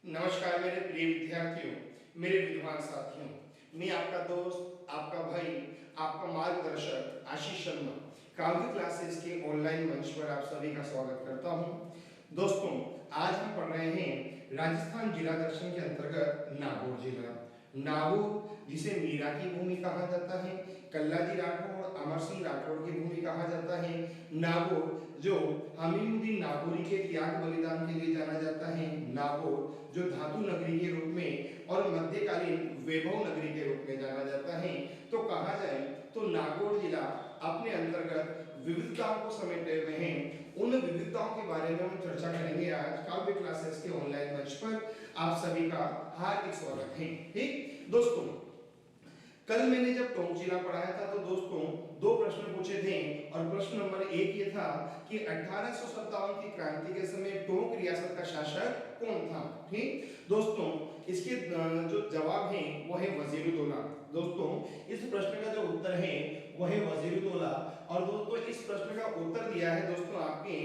नमस्कार मेरे प्रिय विद्यार्थियों, मेरे विद्वान साथियों। मैं आपका दोस्त, आपका भाई, आपका मार्गदर्शक आशीष शर्मा काव्य क्लासेस के ऑनलाइन मंच पर आप सभी का स्वागत करता हूं। दोस्तों, आज हम पढ़ रहे हैं राजस्थान जिला दर्शन के अंतर्गत नागौर जिला। नागौर जिसे मीरा की भूमि कहा जाता है, कल्लाजी राठौड़, अमर सिंह राठौड़ की भूमि कहा जाता है। नागौर जो हमीमुद्दीन नागौरी के त्याग बलिदान के लिए जाना जाता है। नागौर जो धातु नगरी के रूप में और मध्यकालीन वैभव नगरी के रूप में जाना जाता है। तो कहा जाए तो नागौर जिला अपने अंतर्गत विविधताओं को समेटे हुए हैं। उन विविधताओं के बारे में हम चर्चा करेंगे आज काव्य क्लासेस के ऑनलाइन मंच पर। आप सभी का हार्दिक स्वागत है। ठीक दोस्तों, कल मैंने जब टोंक जिला पढ़ाया था तो दोस्तों दो प्रश्न पूछे थे और प्रश्न नंबर 1 ये था कि 1857 की क्रांति के समय टोंक रियासत का शासक कौन था। ठीक दोस्तों, इसके जो जवाब है वो है वजीरुद्दौला। दोस्तों, इस प्रश्न का जो उत्तर है वो है वजीरुद्दौला। और दोस्तों इस प्रश्न का उत्तर दिया है दोस्तों आपके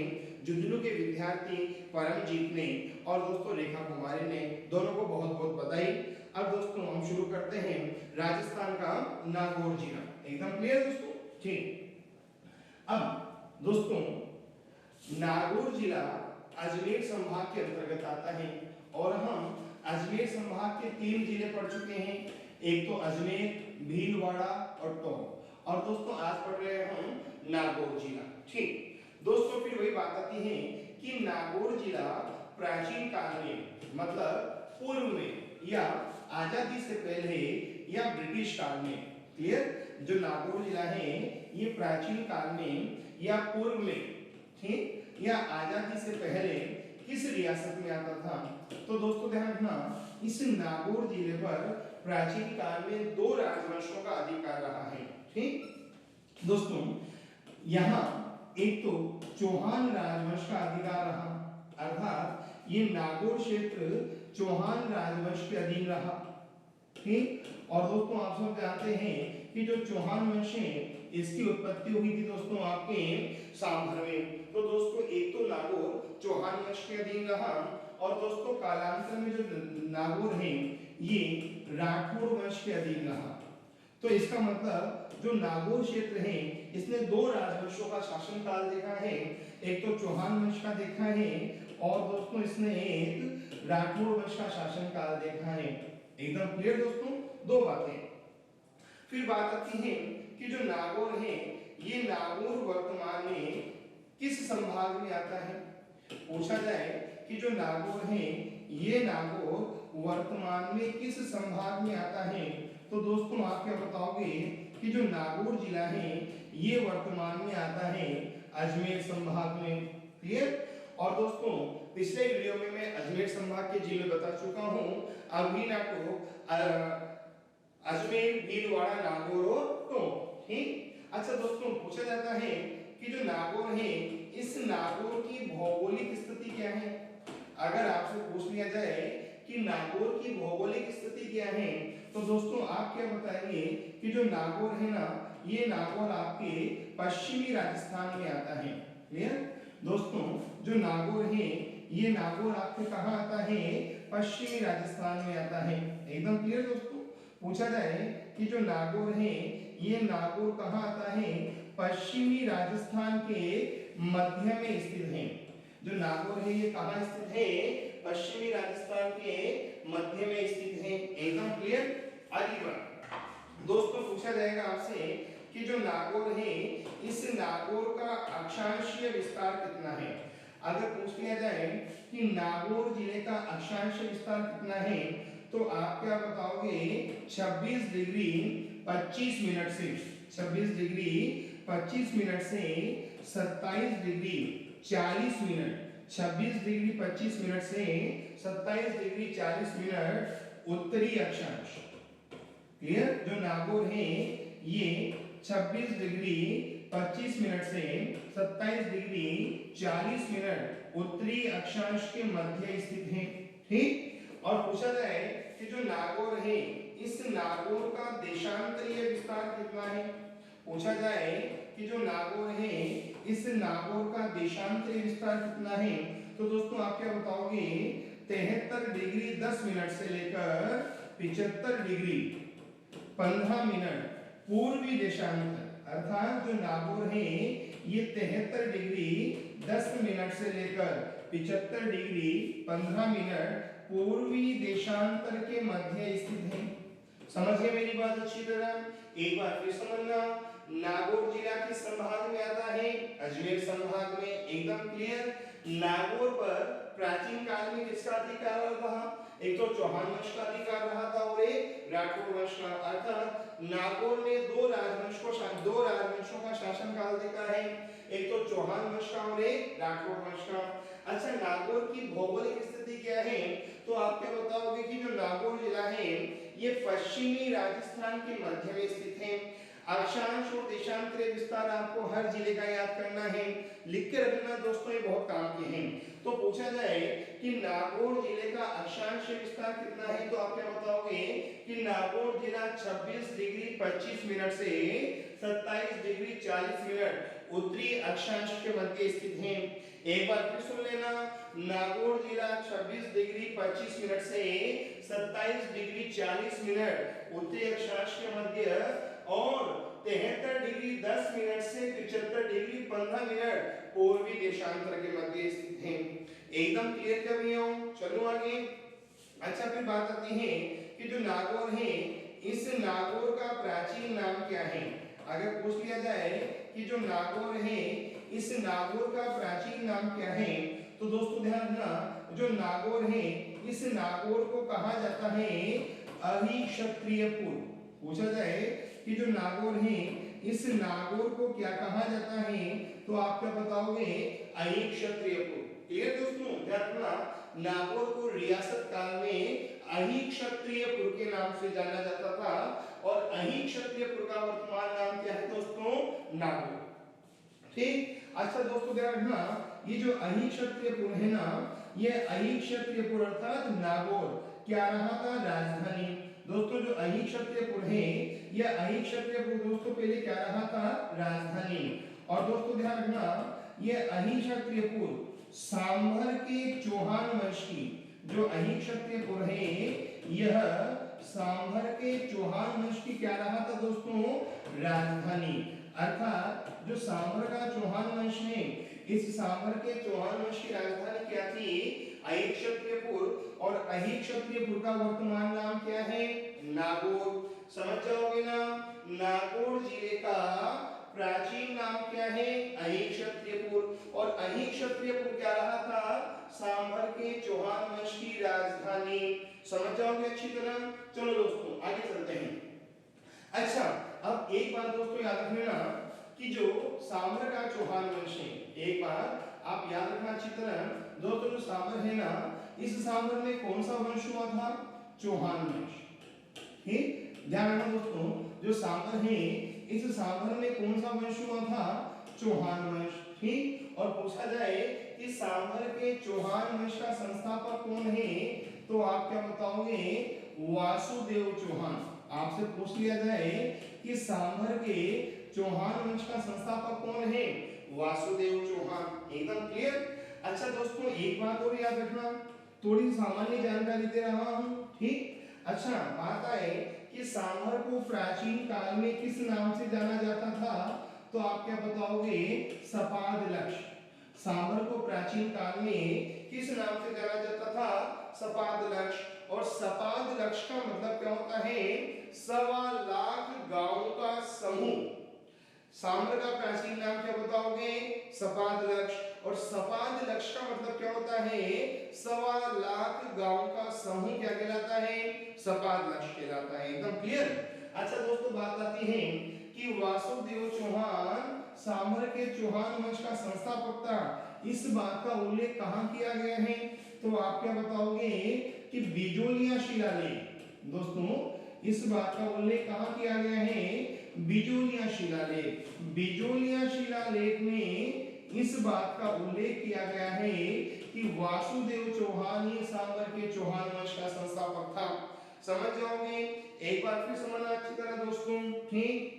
झुंझुनू के विद्यार्थी परमजीत ने और दोस्तों रेखा कुमारी ने। दोनों को बहुत बहुत बधाई। अब दोस्तों हम शुरू करते हैं राजस्थान का नागौर जिला। एकदम क्लियर दोस्तों? ठीक। अब दोस्तों नागौर जिला अजमेर संभाग के अंतर्गत आता है और हम अजमेर संभाग के 3 जिले पढ़ चुके हैं। एक तो अजमेर, भीलवाड़ा और टोंक। और दोस्तों आज पढ़ रहे हैं हम नागौर जिला। ठीक दोस्तों, फिर वही बात आती है कि नागौर जिला प्राचीन काल में मतलब पूर्व में या आजादी से पहले या ब्रिटिश काल में, क्लियर, जो नागौर जिला है ये प्राचीन काल में या पूर्व में, ठीक, या आजादी से पहले किस रियासत में आता था। तो दोस्तों ध्यान रखना, इस नागौर जिले पर प्राचीन काल में 2 राजवंशों का अधिकार रहा है। ठीक दोस्तों, यहाँ एक तो चौहान राजवंश का अधिकार रहा, अर्थात ये नागौर क्षेत्र चौहान राजवंश के अधीन रहा। ठीक, और दोस्तों आप सब जानते हैं कि जो चौहान वंश है इसकी उत्पत्ति हुई थी दोस्तों आपके सांभर में। तो दोस्तों एक तो नागौर चौहान वंश के अधीन रहा और दोस्तों कालांतर में जो नागौर है ये राठौड़ वंश के अधीन रहा। तो इसका मतलब जो नागौर क्षेत्र है इसने 2 राजवंशों का शासनकाल देखा है। एक तो चौहान वंश का देखा है और दोस्तों इसने एक राठौड़ वंश का शासनकाल देखा है। एकदम क्लियर दोस्तों, 2 बातें। फिर बात आती है कि जो नागौर है ये नागौर वर्तमान में किस संभाग में आता है। पूछा जाए कि जो नागौर है ये नागौर वर्तमान में किस संभाग में आता है, तो दोस्तों आप क्या बताओगे कि जो नागौर जिला है ये वर्तमान में आता है अजमेर संभाग में। क्लियर? और दोस्तों पिछले वीडियो में मैं अजमेर संभाग के जिले बता चुका हूं। अभी ना को अजमेर, भीलवाड़ा, नागौर और टोंक। ठीक, अच्छा दोस्तों पूछा जाता है कि जो नागौर है इस नागौर की भौगोलिक स्थिति क्या है। अगर आपसे पूछ लिया जाए कि नागौर की भौगोलिक स्थिति क्या है तो दोस्तों आप क्या बताएंगे कि जो नागौर है ना ये नागौर आपके पश्चिमी राजस्थान में आता है। क्लियर दोस्तों, जो नागौर है ये नागौर आपके कहां आता है, पश्चिमी राजस्थान में आता है। एकदम क्लियर दोस्तों, पूछा जाए कि जो नागौर है ये नागौर कहां आता है, पश्चिमी राजस्थान के मध्य में स्थित है। जो नागौर है ये कहां स्थित है, पश्चिमी राजस्थान के मध्य में स्थित है। एकदम क्लियर। आगे बढ़ दोस्तों पूछा जाएगा आपसे कि जो नागौर है इस नागौर का अक्षांशीय विस्तार कितना है। अगर पूछ लिया जाए कि नागौर जिले का अक्षांशीय विस्तार कितना है तो आप क्या बताओगे, 26 डिग्री 25 मिनट से 26 डिग्री 25 मिनट से 27 डिग्री 40 मिनट, 26 डिग्री 25 मिनट से 27 डिग्री 40 मिनट उत्तरी अक्षांश। क्लियर? जो नागौर है ये 26 डिग्री 25 मिनट से 27 डिग्री 40 मिनट उत्तरी अक्षांश के मध्य स्थित है। ठीक, और पूछा जाए कि जो नागौर है इस नागौर का देशांतरीय विस्तार कितना है। पूछा जाए कि जो नागौर है इस नागौर का देशांतरीय विस्तार कितना है तो दोस्तों आप क्या बताओगे, 73 डिग्री 10 मिनट से लेकर 75 डिग्री 15 मिनट पूर्वी देशांतर, अर्थात जो नागौर है ये 73 डिग्री 10 मिनट से लेकर 75 डिग्री 15 मिनट पूर्वी देशांतर के मध्य स्थित है। समझिए मेरी बात अच्छी तरह, एक बार फिर समझना। नागौर जिला किस संभाग में आता है? अजमेर संभाग में। एकदम क्लियर। नागौर पर प्राचीन काल में किसका अधिकार रहा? एक तो चौहान वंश का अधिकार रहा था और एक राठौर वंश का। अर्थात नागौर ने दो राजवंशों का शासन काल देखा है, एक तो चौहान वंश का और एक राठौर वंश का। अच्छा, नागौर की भौगोलिक स्थिति क्या है? तो आप क्या बताओगे कि जो नागौर जिला है ये पश्चिमी राजस्थान के मध्य में स्थित है। अक्षांश और देशांतरीय विस्तार आपको हर जिले का याद करना है, लिख के रखना दोस्तों, ये बहुत काम के हैं। तो पूछा जाए कि नागौर जिले का अक्षांश विस्तार कितना है, तो आप क्या बताओगे कि नागौर जिला 26 डिग्री 25 मिनट से 27 डिग्री 40 मिनट उत्तरी अक्षांश के मध्य स्थित है। एक बार फिर सुन लेना, नागौर जिला 26 डिग्री 25 मिनट से 27 डिग्री 40 मिनट उत्तरी अक्षांश के मध्य और 73 डिग्री 10 मिनट से 75 डिग्री 15 मिनट पूर्वी देशांतर के मध्य स्थित है। एकदम क्लियर कर रही हूं, चलो आगे। अच्छा, फिर बात आती है कि जो नागौर है इस नागौर का प्राचीन नाम क्या है? अगर पूछ लिया जाए कि जो नागौर है इस नागौर का प्राचीन नाम क्या है, तो दोस्तों ध्यान रखना, जो नागौर है इस नागौर को कहा जाता है अहिक्षत्रियपुर। पूछा जाए कि जो नागौर है इस नागौर को क्या कहा जाता है, तो आप क्या बताओगे? अहिक्षत्रियपुर। क्लियर दोस्तों, ध्यान रखना, नागौर को रियासत काल में अहिक्षत्रियपुर के नाम से जाना जाता था और अहिक्षत्रियपुर का वर्तमान नाम क्या है दोस्तों? नागौर। ठीक। अच्छा दोस्तों ध्यान रखना, ये जो अहिक्षत्रियपुर है ना, ये अहिक्षत्रियपुर अर्थात नागौर क्या रहा था? राजधानी। दोस्तों जो अहिक्षत्रियपुर है यह अहिक्षत्रियपुर दोस्तों पहले क्या रहा था? राजधानी। और दोस्तों ध्यान रखना, यह अहिक्षत्रियपुर सांभर के चौहान वंश की, जो अहिक्षत्रियपुर है यह सांभर के चौहान वंश की क्या रहा था दोस्तों? राजधानी। अर्थात जो सांभर का चौहान वंश है इस सांभर के चौहान वंश की राजधानी क्या थी? अहिक्षत्रियपुर। और अहिक्षत्रियपुर का वर्तमान नाम क्या है? नागौर। समझ जाओगे ना, नागौर जिले का प्राचीन नाम क्या है? अहिक्षत्रियपुर। और अहिक्षत्रियपुर क्या रहा था? सांभर के चौहान वंश की राजधानी। समझ जाओगे अच्छी तरह। चलो दोस्तों आगे चलते हैं। अच्छा, अब एक बात दोस्तों याद रखना कि जो सांभर का चौहान वंश है, एक बार आप याद रखना अच्छी तरह दोस्तों, जो सांभर है ना, इस सांभर में कौन सा वंश हुआ था? चौहान वंश। ठीक, ध्यान रखना दोस्तों, जो सांभर है इस सांभर में कौन सा वंश हुआ था? चौहान वंश। ठीक, और पूछा जाए कि सांभर के चौहान वंश का संस्थापक कौन है, तो आप क्या बताओगे? वासुदेव चौहान। आपसे पूछ लिया जाए कि सांभर के चौहान वंश का संस्थापक कौन है? वासुदेव चौहान। एकदम क्लियर। अच्छा दोस्तों एक बात और याद रखना, थोड़ी सामान्य जानकारी दे रहा हूं। ठीक, अच्छा बात है कि सांभर को प्राचीन काल में किस नाम से जाना जाता था, तो आप क्या बताओगे? सपादलक्ष। सांभर को प्राचीन काल में किस नाम से जाना जाता था? सपादलक्ष। और सपादलक्ष का मतलब क्या होता है? 1.25 लाख गांवों का समूह। सांभर का प्राचीन नाम क्या बताओगे? सपादलक्ष। और सपादलक्ष का मतलब क्या होता है? 1.25 लाख गांवों का समूह क्या कहलाता है? सपादलक्ष कहलाता है। एकदम क्लियर। अच्छा दोस्तों बात आती है कि वासुदेव चौहान सांभर के चौहान वंश का संस्थापक था, इस बात का उल्लेख कहां किया गया है, तो आप क्या बताओगे कि बिजोलिया शिलालेख। दोस्तों इस बात का उल्लेख कहां किया गया है? बिजोलिया शिलालेख। बिजोलिया शिलालेख में इस बात का उल्लेख किया गया है कि वासुदेव चौहान ही सांभर के चौहान वंश का संस्थापक था। समझ जाओगे। एक बार फिर समझना अच्छी तरह दोस्तों। ठीक,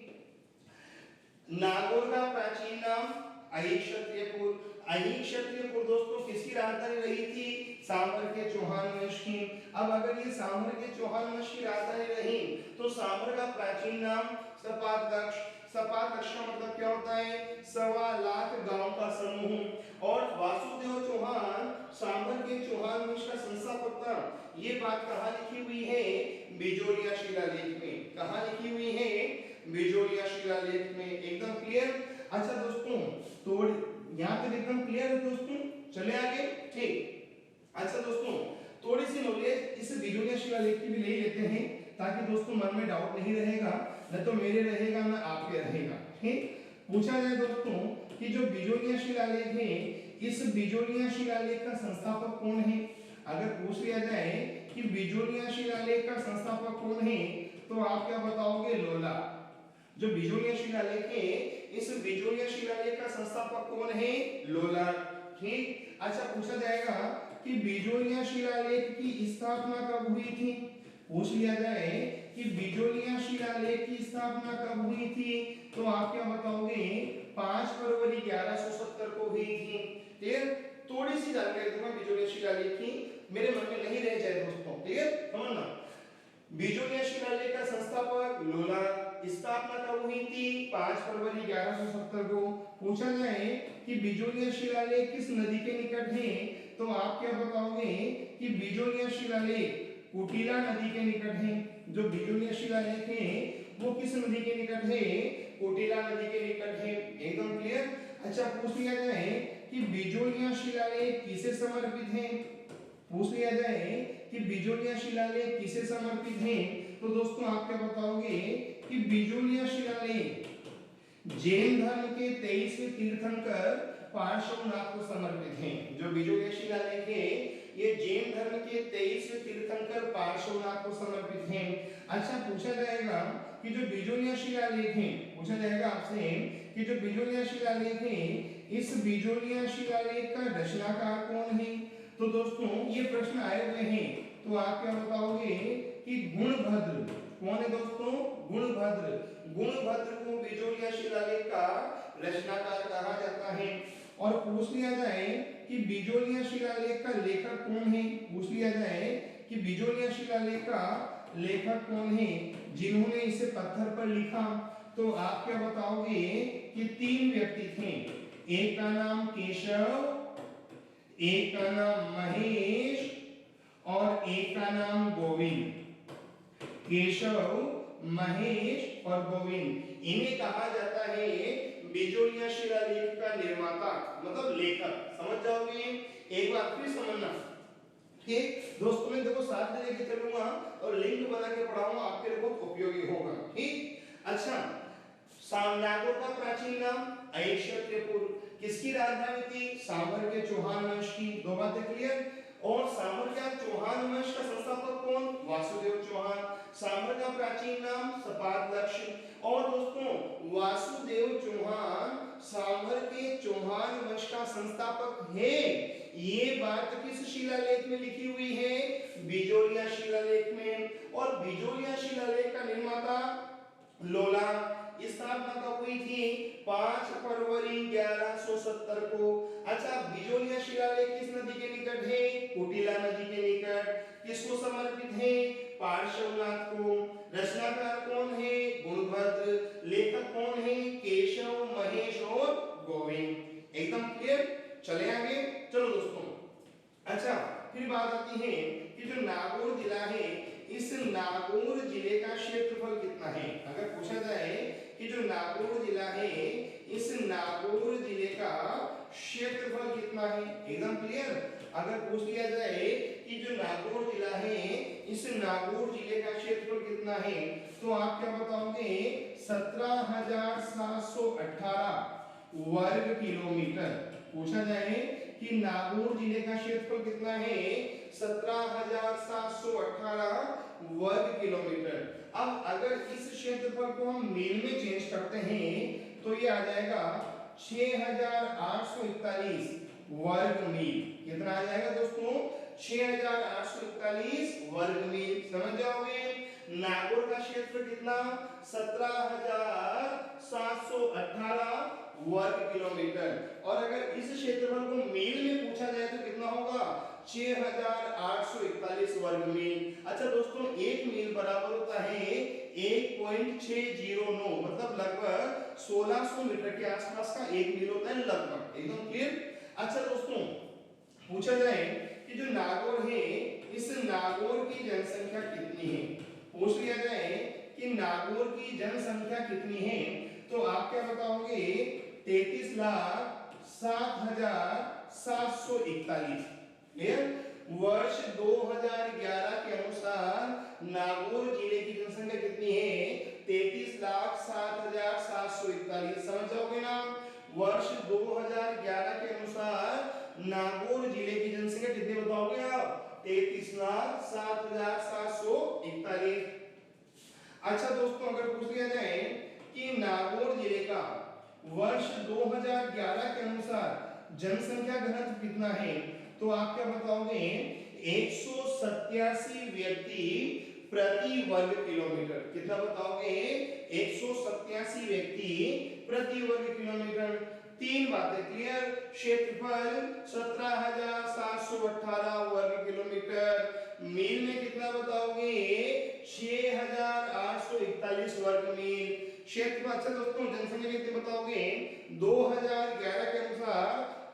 नागौर का प्राचीन नाम अहिक्षत्रियपुर। अहिक्षत्रियपुर दोस्तों किसकी राजधानी रही थी? सांभर के चौहान वंश की। अब अगर ये सांभर के चौहान वंश की राजधानी रही तो सांभर का प्राचीन नाम सपातदक्ष। सपातदक्ष का मतलब क्या होता है? 1.25 लाख गांव का समूह। और वासुदेव चौहान सांभर के चौहान वंश का संस्थापक था। ये बात कहाँ लिखी हुई है? बिजोरिया शिलालेख में। कहाँ लिखी हुई है? बिजोरिया शिलालेख में। एकदम क्लियर? अच्छा दोस्तों, तो यहाँ तक एकदम क्लियर है दोस्तों? चले आगे। ठीक। अच्छा दोस्तों, थोड़ी सी नॉलेज इस बिजोरिया शिलालेख की भी ले लेते हैं ताकि दोस्तों मन में डाउट नहीं रहेगा, न तो मेरे रहेगा न आपके रहेगा। ठीक। पूछा जाए दोस्तों कि जो बिजोरिया शिलालेख है, इस बिजोरिया शिलालेख का संस्थापक कौन है? अगर पूछ लिया जाए कि बिजोरिया शिलालेख का संस्थापक कौन है, तो आप क्या बताओगे? लोला। जो बिजोरिया शिलालेख है, इस बिजोरिया शिलालेख का संस्थापक कौन है? लोला। ठीक। अच्छा, पूछा जाएगा कि बिजोरिया शिलालेख की स्थापना कब हुई थी? पूछ लिया जाए कि बिजोरिया शिलालेख की स्थापना कब हुई थी, तो आप क्या बताओगे? 5 फरवरी 1170 को हुई थी। क्लियर? थोड़ी सी जानकारी दूंगा बिजोरिया शिलालेख की, मेरे मन में नहीं रह जाए दोस्तों। क्लियर? समझना। बिजोरिया शिलालेख का संस्थापक लोला। स्थापना कब हुई थी? 5 फरवरी 1170 को। पूछा जाए कि बिजोरिया शिलालेख किस नदी के निकट है, तो आप क्या बताओगे कि बिजोरिया शिलालेख कुटिला नदी के निकट है। जो बिजोरिया शिलालेख है वो किस नदी के निकट है? कुटिला नदी के निकट है। एकदम क्लियर? अच्छा, पूछ लिया जाए कि बिजोरिया शिलालेख किसे समर्पित है? पूछ लिया जाए कि बिजोरिया शिलालेख किसे समर्पित है, तो दोस्तों आप क्या बताओगे कि बिजोरिया शिलालेख जैन धर्म के 23वें तीर्थंकर पार्श्वनाथ को समर्पित है। जो बिजोरिया शिलालेख है ये जैन धर्म के 23वें तीर्थंकर पार्श्वनाथ को समर्पित है। अच्छा, पूछा जाएगा कि जो बिजोरिया शिलालेख है, पूछा जाएगा आपसे कि जो बिजोरिया शिलालेख है, इस बिजोरिया शिलालेख का रचनाकार कौन है? तो दोस्तों ये प्रश्न आए हुए हैं, तो आप क्या बताओगे कि गुणभद्र। कौन है दोस्तों? गुणभद्र। गुणभद्र को बिजोरिया शिलालेख का रचनाकार कहा जाता है। और पूछ लिया जाए कि बिजोरिया शिलालेख का लेखक कौन है? पूछ लिया जाए कि बिजोरिया शिलालेख का लेखक कौन है जिन्होंने इसे पत्थर पर लिखा, तो आप क्या बताओगे कि 3 व्यक्ति थे। एक का नाम केशव, एक का नाम महेश और एक का नाम गोविंद। केशव, महेश और गोविंद, इन्हें कहा जाता है बिजोरिया शिलालेख का निर्माता, मतलब लेखक। समझ जाओगे? एक बार फिर समझना। ठीक दोस्तों, मैं देखो साथ में लेके चलूंगा और लिंक बना के पढ़ाऊंगा, आपके लिए बहुत उपयोगी होगा। ठीक। अच्छा, नागौर का प्राचीन नाम ऐक्षत्रियपुर। किसकी राजधानी थी? सांभर के चौहान वंश की। 2 बातें क्लियर? और सांभर का चौहान वंश का संस्थापक कौन? वासुदेव चौहान। सांभर का प्राचीन नाम सपातदक्ष। और दोस्तों वासुदेव चौहान सांभर के चौहान वंश का संस्थापक है। ये बात किस शिलालेख में लिखी हुई है? बिजोरिया शिलालेख में। और बिजोरिया शिलालेख का निर्माता लोला। स्थापना कब हुई थी? 5 फरवरी 1170 को। अच्छा, बिजोरिया शिलालेख किस नदी के निकट है? कुटिला नदी के निकट। किसको समर्पित है? पार्श्वनाथ को। रचनाकार कौन है? गुणभद्र। लेखक कौन है? केशव, महेश और गोविंद। एकदम क्लियर? चले आगे। चलो दोस्तों, अच्छा फिर बात आती है कि जो नागौर जिला है, इस नागौर जिले का क्षेत्रफल कितना है? अगर पूछा जाए कि जो नागौर जिला है, इस नागौर जिले का क्षेत्रफल कितना है? एकदम क्लियर? अगर पूछ लिया जाए कि जो नागौर जिला है, इस नागौर जिले का क्षेत्रफल कितना है, तो आप क्या बताओगे? 17,718 वर्ग किलोमीटर। पूछा जाए कि नागौर जिले का क्षेत्रफल कितना है? 17,718 वर्ग किलोमीटर। अब अगर इस क्षेत्रफल को हम मील में चेंज करते हैं तो ये आ जाएगा 6,841 वर्ग मील। कितना आ जाएगा दोस्तों? 6,841 वर्ग मील। समझ जाओगे? नागौर का क्षेत्र कितना? 17,718 वर्ग किलोमीटर। और अगर इस क्षेत्रफल को मील में पूछा जाए तो कितना होगा? 6841 वर्ग मील। अच्छा दोस्तों, 1 मील बराबर होता है 1.609, मतलब लगभग 1600 मीटर के आसपास का 1 मील होता है लगभग। एकदम क्लियर। अच्छा दोस्तों, पूछा जाए कि जो नागौर है, इस नागौर की जनसंख्या कितनी है। पूछ लिया जाए कि नागौर की जनसंख्या कितनी है, तो आप क्या बताओगे? 33,07,741। क्लियर। वर्ष 2011 के अनुसार नागौर जिले की जनसंख्या कितनी है? 33,07,741। समझ जाओगे ना? वर्ष 2011 के अनुसार नागौर जिले की जनसंख्या कितनी बताओगे आप? 33,07,741। अच्छा दोस्तों, अगर पूछ लिया जाए कि नागौर जिले का वर्ष 2011 के अनुसार जनसंख्या घनत्व कितना है, तो आप क्या बताओगे? 187 व्यक्ति प्रति वर्ग किलोमीटर। कितना बताओगे? 187 व्यक्ति प्रति वर्ग किलोमीटर। तीन बातें क्लियर। क्षेत्रफल 17,718 वर्ग किलोमीटर। मील में कितना बताओगे? 6,841 वर्ग मील। क्षेत्र। अच्छा दोस्तों, जनसंख्या कितनी बताओगे? 2011 के अनुसार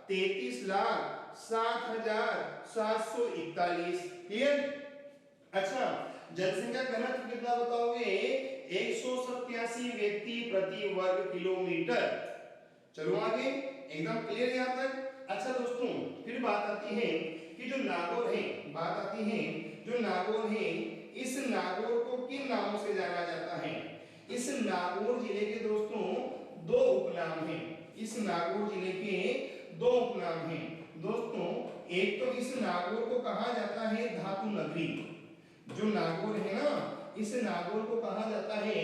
33,07,741। क्लियर। अच्छा, जनसंख्या घनत्व कितना बताओगे? 187 व्यक्ति प्रति वर्ग किलोमीटर। चलो आगे, एकदम क्लियर यहां तक। अच्छा दोस्तों, फिर बात आती है कि जो नागौर है, जो नागौर है, इस नागौर को किन नामों से जाना जाता है? इस नागौर जिले के दोस्तों दो उपनाम हैं। इस नागौर जिले के दो उपनाम हैं दोस्तों। एक तो इस नागौर को कहा जाता है धातु नगरी। जो नागौर है ना, इस नागौर को कहा जाता है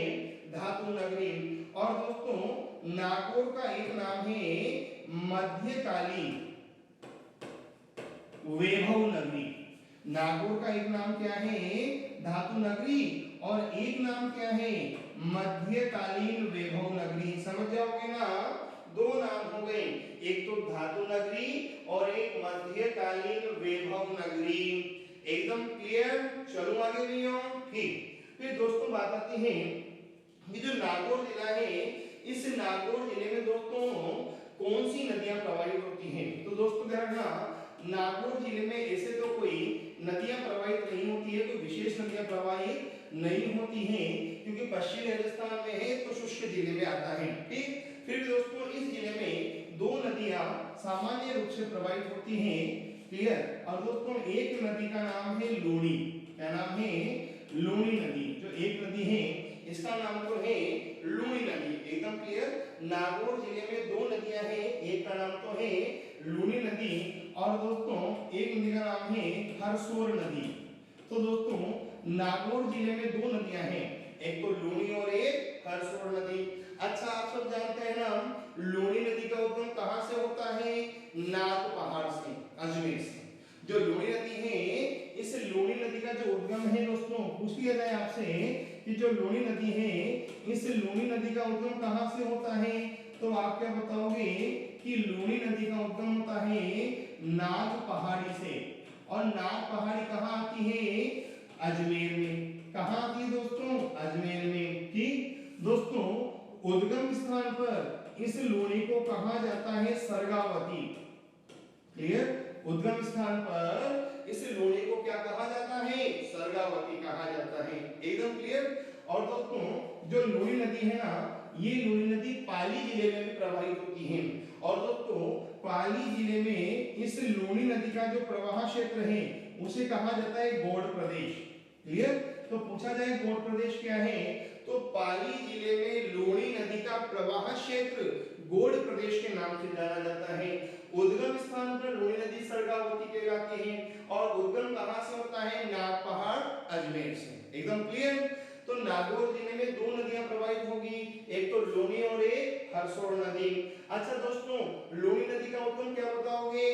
धातु नगरी। और दोस्तों, नागौर का एक नाम है मध्यकालीन वैभव नगरी। नागौर का एक नाम क्या है? धातु नगरी। और एक नाम क्या है? मध्यकालीन वैभव नगरी। समझ जाओगे ना? दो नाम हो गए, एक तो धातु नगरी और एक मध्यकालीन वैभव नगरी। एकदम क्लियर। चलो आगे भी हो। ठीक। फिर दोस्तों बात आती है कि जो नागौर जिला है, इस नागौर जिले में दोस्तों कौन सी नदियां प्रवाहित होती हैं? तो दोस्तों ध्यान रखना, नागौर जिले में ऐसे तो कोई नदियां प्रवाहित नहीं होती है, कोई विशेष नदियां प्रवाहित नहीं होती हैं, क्योंकि पश्चिमी राजस्थान में है तो शुष्क जिले में आता है। ठीक। फिर दोस्तों इस जिले में दो नदियां सामान्य रूप से प्रवाहित होती हैं। क्लियर। और दोस्तों एक नदी का नाम है लूणी। क्या नाम है? लूणी नदी। जो एक नदी है इसका नाम तो है लूणी नदी। एकदम क्लियर। नागौर जिले में दो नदियां हैं, एक का नाम तो है लूणी नदी और दोस्तों एक नदी का नाम है हरसोर नदी। तो दोस्तों नागौर जिले में दो नदियां हैं, एक तो लूणी और एक हरसोर नदी। अच्छा, आप सब जानते हैं ना, लूणी नदी का उद्गम कहां से होता है? नाग पहाड़ से, अजमेर से। जो लूणी नदी है, इस लूणी नदी का जो उद्गम है दोस्तों, पूछ लिया जाए आपसे कि जो लूणी नदी है, इस लूणी नदी का उद्गम कहां से होता है, तो आप क्या बताओगे कि लूणी नदी का उद्गम होता है नाग पहाड़ी से। और नाग पहाड़ी कहां आती है? अजमेर में। कहां आती है दोस्तों? अजमेर में। ठीक दोस्तों, उद्गम स्थान पर इस लूणी को कहा जाता है सरगावती। क्लियर। उद्गम स्थान पर इस लूणी को क्या कहा जाता है? सरगावती कहा जाता है। एकदम क्लियर। और दोस्तों जो लूणी नदी है ना, ये लूणी नदी पाली जिले में भी प्रवाहित होती है। और दोस्तों पाली जिले में इस लूणी नदी का जो प्रवाह क्षेत्र है उसे कहा जाता है गौड़ प्रदेश। क्लियर। तो पूछा जाए गौड़ प्रदेश क्या है, तो पाली जिले में लूणी नदी का प्रवाह क्षेत्र गौड़ प्रदेश के नाम से जाना जाता है। उद्गम स्थान पर लूणी नदी सरगावती कहलाती है और उद्गम कहां से होता है? नाग पहाड़ अजमेर से। एकदम क्लियर। तो नागौर जिले में दो नदियां प्रवाहित होगी, एक तो लूणी और एक हरसोर नदी। अच्छा दोस्तों, लूणी नदी का उद्गम क्या बताओगे?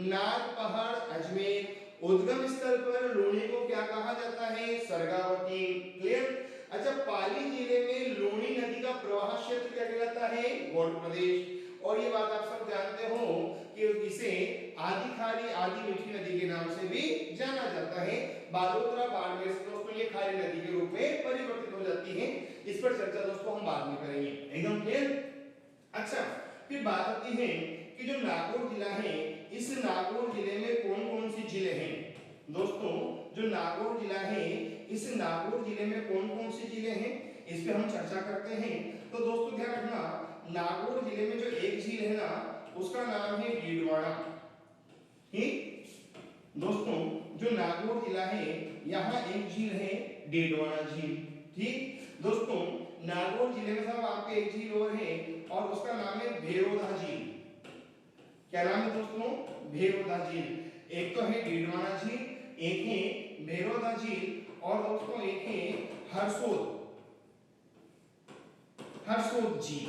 नाग पहाड़ अजमेर। उद्गम स्थल पर लूणी को क्या कहा जाता है? सरगावती। क्लियर। अच्छा, पाली जिले में लूणी नदी का प्रवाह क्षेत्र क्या कहलाता है? गौड़ प्रदेश। और ये बात आप सब जानते हो कि इसे आधी खारी आधी मीठी नदी के नाम से भी जाना जाता है। बालोतरा बाड़मेर से दोस्तों ये खारी नदी के रूप में परिवर्तित हो जाती है। इस पर चर्चा दोस्तों हम बाद में करेंगे। एकदम क्लियर। अच्छा, फिर बात आती है कि जो नागौर जिला है, इस नागौर जिले में कौन कौन सी जिले हैं। दोस्तों जो नागौर जिला है, इस नागौर जिले में कौन कौन सी जिले हैं, इस पे हम चर्चा करते हैं। तो दोस्तों ध्यान रखना, नागौर जिले में जो एक झील है ना, उसका नाम है डीडवाना। ठीक दोस्तों, जो नागौर जिला है यहाँ एक झील है डीडवाना झील। ठीक दोस्तों, नागौर जिले में साहब आपके एक झील और है और उसका नाम है भैरोदा झील। क्या नाम है दोस्तों? भैरोदा झील। एक तो है डीडवाना झील, एक है भैरोदा झील और दोस्तों एक है हरसोद झील।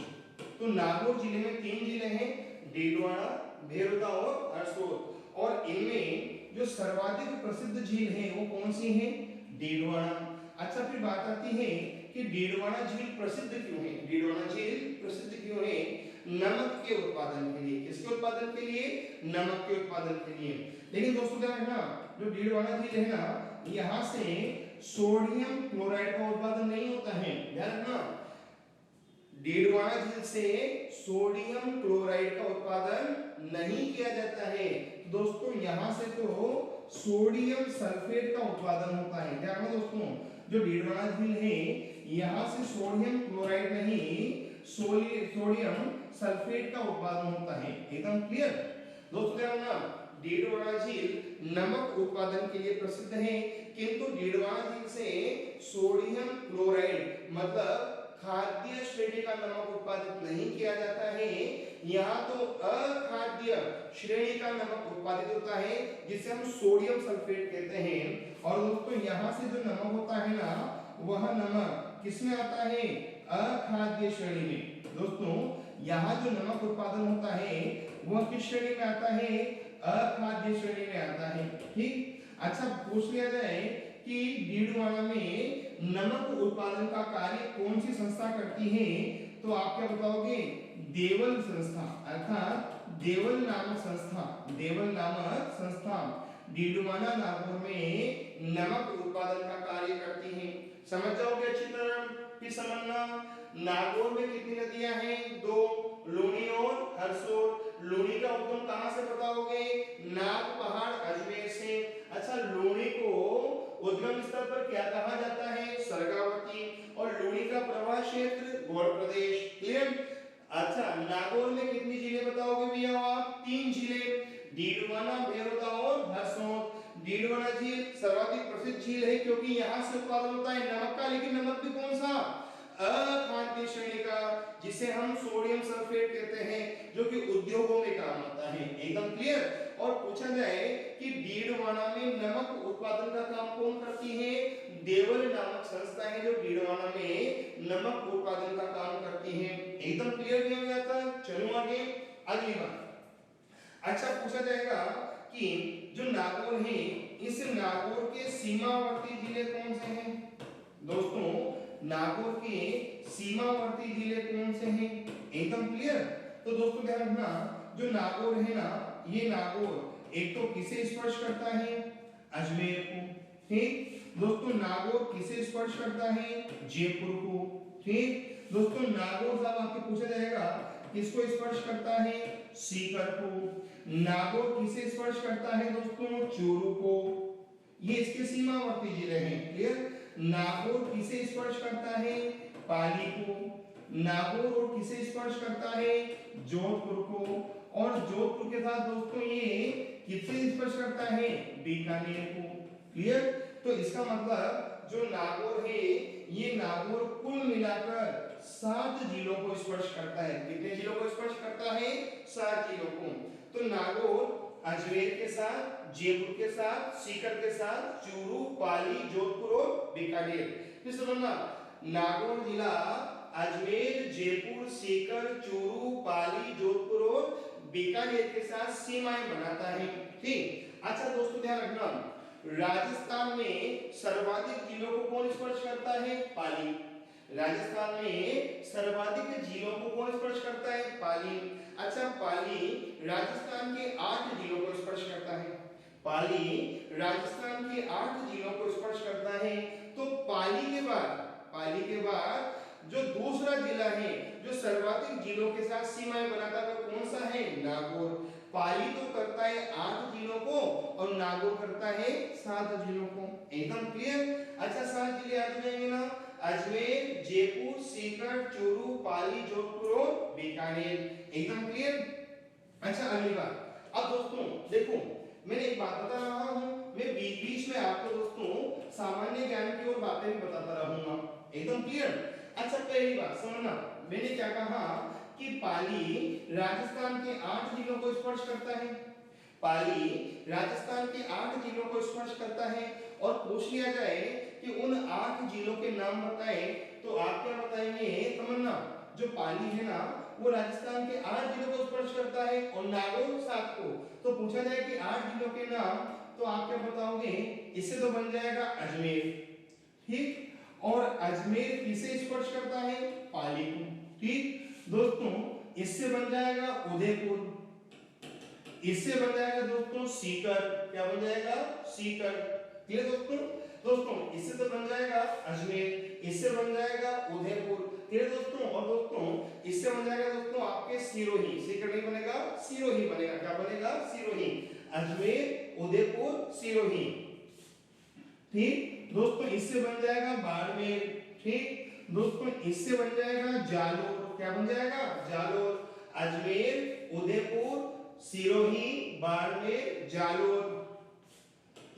तो नागौर जिले में 3 जिले हैं, डीडवाना, भैरोदा और हरसोद। और इनमें जो सर्वाधिक प्रसिद्ध झील है वो कौन सी है? डीडवाना। अच्छा, फिर बात आती है कि डीडवाना झील प्रसिद्ध क्यों है? डीडवाना झील प्रसिद्ध क्यों है? नमक के उत्पादन के लिए। किसके उत्पादन के लिए? नमक के उत्पादन के लिए। लेकिन दोस्तों ध्यान रखना, जो डीडवाना झील है ना, यहाँ से सोडियम क्लोराइड का उत्पादन नहीं होता है। ध्यान रखना, डीडवाना झील से सोडियम क्लोराइड का उत्पादन नहीं किया जाता है। दोस्तों यहाँ से तो सोडियम सल्फेट का उत्पादन होता है। ध्यान रखना दोस्तों, जो डीडवाना झील है यहाँ से सोडियम क्लोराइड नहीं, सोडियम सल्फेट का उत्पादन होता है। एकदम क्लियर। दोस्तों ध्यान रखना, डीडवाना झील नमक उत्पादन के लिए प्रसिद्ध है, किंतु डीडवाना झील से सोडियम क्लोराइड मतलब खाद्य श्रेणी का नमक उत्पादित नहीं किया जाता है। यहाँ तो अखाद्य श्रेणी का नमक उत्पादित होता है जिसे हम सोडियम सल्फेट कहते हैं। और दोस्तों यहाँ से जो नमक होता है ना, वह नमक किसमें आता है? अखाद्य श्रेणी में। दोस्तों यहाँ जो नमक उत्पादन होता है वह किस श्रेणी में आता है? अखाद्य श्रेणी में आता है। ठीक। अच्छा, पूछ लिया जाए कि डीडवाना में नमक उत्पादन का कार्य कौन सी संस्था करती है, तो आप क्या बताओगे? देवल संस्था, अर्थात देवल नामक संस्था। देवल नामक संस्था डीडवाना नागौर में नमक उत्पादन का कार्य करती है। समझ जाओगे अच्छी तरह। फिर समझना, नागौर में कितनी नदियां हैं? 2, लूनी और हरसोद। लूनी का उद्गम कहां से बताओगे? नाग पहाड़ अजमेर से। अच्छा, लूनी को उद्गम स्थल पर क्या कहा जाता है? सरगावती। और लूनी का प्रवाह क्षेत्र गौड़ प्रदेश। क्लियर। अच्छा, नागौर में कितनी झीलें बताओगे भैया आप? 3 झीलें, डीडवाना, भैरोदा और हरसोद। डीडवाना झील सर्वाधिक प्रसिद्ध झील है क्योंकि यहाँ से उत्पादन होता है नमक का, लेकिन नमक भी कौन सा? अखाद्य श्रेणी का, जिसे हम सोडियम सल्फेट कहते हैं, जो कि उद्योगों में काम आता है। एकदम क्लियर। और पूछा जाए कि डीडवाना में नमक उत्पादन का काम कौन करती है? देवल नामक संस्था है जो डीडवाना में नमक उत्पादन का काम करती है। एकदम क्लियर नहीं हो जाता? चलो आगे, अगली बात। अच्छा, पूछा जाएगा कि जो नागौर है, इस नागौर के सीमावर्ती जिले कौन से हैं? दोस्तों नागौर के सीमावर्ती जिले कौन से हैं? एकदम क्लियर। तो दोस्तों ध्यान रखना, जो नागौर है ना, ये नागौर एक तो किसे स्पर्श करता है? अजमेर को। ठीक दोस्तों, नागौर किसे स्पर्श करता है? जयपुर को। ठीक दोस्तों, नागौर साहब आपके पूछा जाएगा किसको स्पर्श करता है? सीकर को। नागौर किसे स्पर्श करता है दोस्तों? चूरू को। ये इसके सीमावर्ती जिले हैं। क्लियर। नागौर किसे स्पर्श करता है? पाली को। नागौर और किसे स्पर्श करता है? जोधपुर को। और जोधपुर के साथ दोस्तों ये किसे स्पर्श करता है? बीकानेर को। क्लियर। तो इसका मतलब जो नागौर है, ये नागौर कुल मिलाकर 7 जिलों को स्पर्श करता है। कितने जिलों को स्पर्श करता है? 7 जिलों को। तो नागौर अजमेर के साथ, जयपुर के साथ, सीकर के साथ, चूरू, पाली, जोधपुर और बीकानेर। फिर समझना, नागौर जिला अजमेर, जयपुर, सीकर, चूरू, पाली, जोधपुर और बीकानेर के साथ सीमाएं बनाता है। ठीक। अच्छा दोस्तों ध्यान रखना, राजस्थान में सर्वाधिक जिलों को कौन स्पर्श करता है? पाली। राजस्थान में सर्वाधिक जिलों को कौन स्पर्श करता है? पाली। अच्छा, पाली राजस्थान के 8 जिलों को स्पर्श करता है। पाली राजस्थान के 8 जिलों को स्पर्श करता है। तो पाली के बाद जो दूसरा जिला है जो सर्वाधिक जिलों के साथ सीमाएं बनाता है वो कौन सा है? नागौर। पाली तो करता है 8 जिलों को और नागौर करता है 7 जिलों को। एकदम क्लियर। अच्छा, 7 जिले याद हो जाएंगे ना? अजमेर, जयपुर, सीकर, चूरू, पाली, जोधपुर और बीकानेर। एकदम क्लियर। अच्छा, अगली बात। अब दोस्तों देखो, मैंने एक बात बता रहा हूं, मैं बीच बीच में आपको दोस्तों सामान्य ज्ञान की और बातें भी बताता रहूंगा। एकदम क्लियर। अच्छा, पहली बात समझना, मैंने क्या कहा कि पाली राजस्थान के 8 जिलों को स्पर्श करता है। पाली राजस्थान के 8 जिलों को स्पर्श करता है और पूछ लिया जाए कि उन 8 जिलों के नाम बताएं, तो आप क्या बताएंगे? तमन्ना, जो पाली है ना वो राजस्थान के 8 जिलों को स्पर्श करता है और नागौर 7 को। तो पूछा जाए कि 8 जिलों के नाम, तो आप क्या बताओगे? इससे तो बन जाएगा अजमेर, ठीक। और अजमेर किसे स्पर्श करता है? पाली को, ठीक। दोस्तों इससे बन जाएगा उदयपुर, इससे बन जाएगा दोस्तों सीकर। क्या बन जाएगा? सीकर। क्लियर दोस्तों? दोस्तों इससे तो बन जाएगा अजमेर, इससे बन जाएगा उदयपुर। क्लियर दोस्तों? और दोस्तों इससे बन जाएगा दोस्तों आपके सिरोही। सीकर नहीं बनेगा, सिरोही बनेगा। क्या बनेगा? सिरोही। अजमेर, उदयपुर, सिरोही, ठीक। दोस्तों इससे बन जाएगा बाड़मेर, ठीक। दोस्तों इससे बन जाएगा जालोर। क्या बन जाएगा? जालोर। अजमेर, उदयपुर, सिरोही, बाड़मेर, जालोर।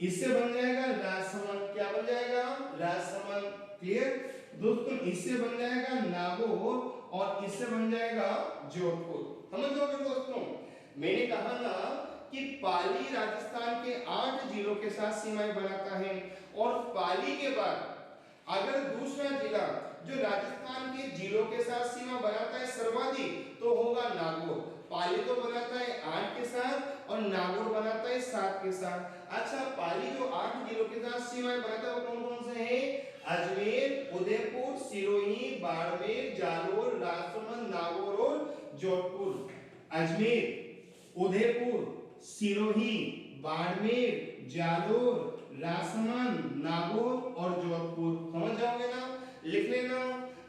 इससे बन जाएगा राजसमंद। क्या बन जाएगा? राजसमंद। क्लियर दोस्तों? इससे बन जाएगा नागौर और इससे बन जाएगा जोधपुर। समझ लोगे दोस्तों? मैंने कहा ना कि पाली राजस्थान के 8 जिलों के साथ सीमाएं बनाता है और पाली के बाद अगर दूसरा जिला जो राजस्थान के जिलों के साथ सीमा बनाता है सर्वाधिक, तो होगा नागौर। पाली तो बनाता है 8 के साथ और नागौर बनाता है 7 के साथ। अच्छा, पाली जो 8 जिलों के साथ सीमाएं बनाता है वो कौन कौन से हैं? अजमेर, उदयपुर, सिरोही, बाड़मेर, जालोर, राजसमंद, नागौर और जोधपुर। अजमेर, उदयपुर, सिरोही, बाड़मेर, जालोर, राजसमंद, नागौर और जोधपुर। समझ जाओगे ना? लिख लेना,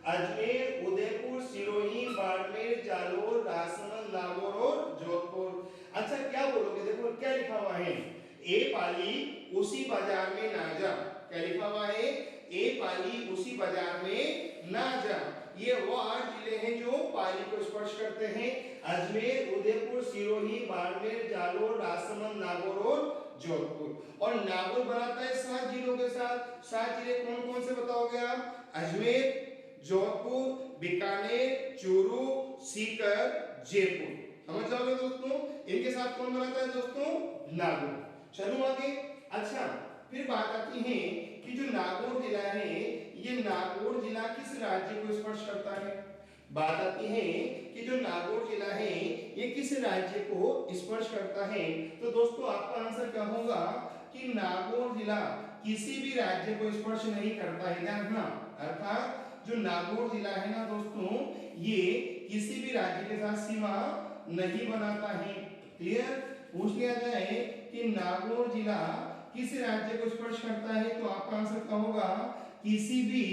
अजमेर, उदयपुर, सिरोही, बाड़मेर, जालोर, राजसमंद, नागौर और जोधपुर। अच्छा, क्या बोलोगे? देखो क्या लिखा हुआ है? ए पाली उसी बाजार में ना जा। क्या लिखा हुआ है? ए पाली उसी बाजार में ना जा। ये वो 8 जिले हैं जो पाली को स्पर्श करते हैं। अजमेर, उदयपुर, सिरोही, बाड़मेर, जालोर, राजसमंद, नागौर और जोधपुर। और नागौर बनाता है 7 जिलों के साथ। 7 जिले कौन कौन से बताओगे आप? अजमेर, जोधपुर, बीकानेर, चूरू, सीकर, जयपुर। समझ जाओगे दोस्तों? इनके साथ कौन बनाता है दोस्तों? नागौर। चलो आगे। अच्छा, फिर बात आती है कि जो नागौर जिला है, ये नागौर जिला किस राज्य को स्पर्श करता है? बात आती है कि जो नागौर जिला है ये किस राज्य को स्पर्श करता है? तो दोस्तों आपका आंसर क्या होगा कि नागौर जिला किसी भी राज्य को स्पर्श नहीं करता है। ध्यान रखना, अर्थात जो नागौर जिला है ना दोस्तों, ये किसी भी राज्य के साथ सीमा नहीं बनाता है। क्लियर? पूछ लिया जाए कि नागौर जिला किस राज्य को स्पर्श करता है, तो आपका आंसर क्या होगा? किसी भी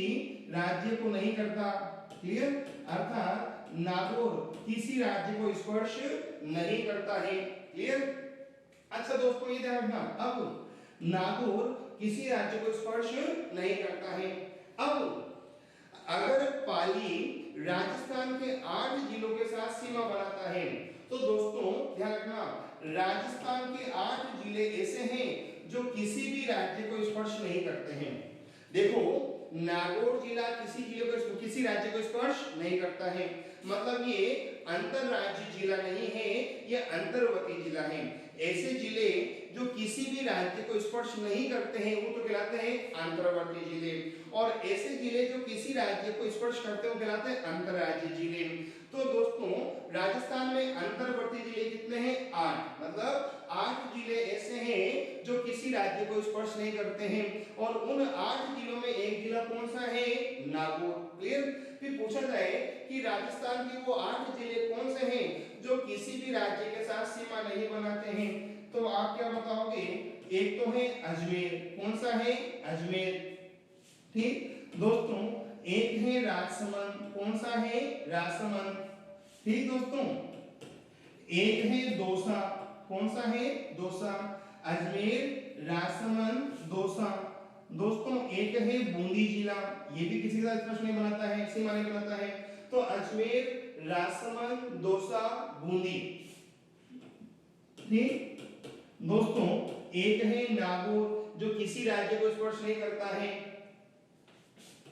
राज्य को नहीं करता। क्लियर? अर्थात नागौर किसी राज्य को स्पर्श नहीं करता है। क्लियर? अच्छा दोस्तों ये ध्यान रखना, अब नागौर किसी राज्य को स्पर्श नहीं करता है। अब अगर पाली राजस्थान के 8 जिलों के साथ सीमा बनाता है, तो दोस्तों ध्यान रखना, राजस्थान के 8 जिले ऐसे हैं जो किसी भी राज्य को स्पर्श नहीं करते हैं। देखो, नागौर जिला किसी राज्य को स्पर्श नहीं करता है, मतलब ये अंतरराज्यीय जिला नहीं है, ये अंतर्वर्ती जिला है। ऐसे जिले जो किसी भी राज्य को स्पर्श नहीं करते हैं वो तो कहलाते हैं अंतर्वर्ती जिले, और ऐसे जिले जो किसी राज्य को स्पर्श करते हैं वो कहलाते हैं अंतर्राज्यीय जिले। तो दोस्तों राजस्थान में अंतर्वर्ती जिले कितने हैं? 8, मतलब 8 जिले ऐसे हैं जो किसी राज्य को स्पर्श नहीं करते हैं, और उन 8 जिलों में एक जिला कौन सा है? नागौर। क्लियर? फिर पूछा जाए कि राजस्थान के वो 8 जिले कौन से हैं जो किसी भी राज्य के साथ सीमा नहीं बनाते हैं, तो आप क्या बताओगे? एक तो है अजमेर। कौन सा है? अजमेर। ठीक दोस्तों, एक है राजसमंद। कौन सा है? राजसमंद। ठीक दोस्तों, एक है दौसा। कौन सा है? दौसा। अजमेर, राजसमंद, दौसा। दोस्तों एक है बूंदी जिला, ये भी किसी के साथ स्पर्श नहीं बनाता है, सीमा नहीं बनाता है। तो अजमेर, राजसमंद, दौसा, बूंदी। ठीक दोस्तों, एक है नागौर जो किसी राज्य को स्पर्श नहीं करता है।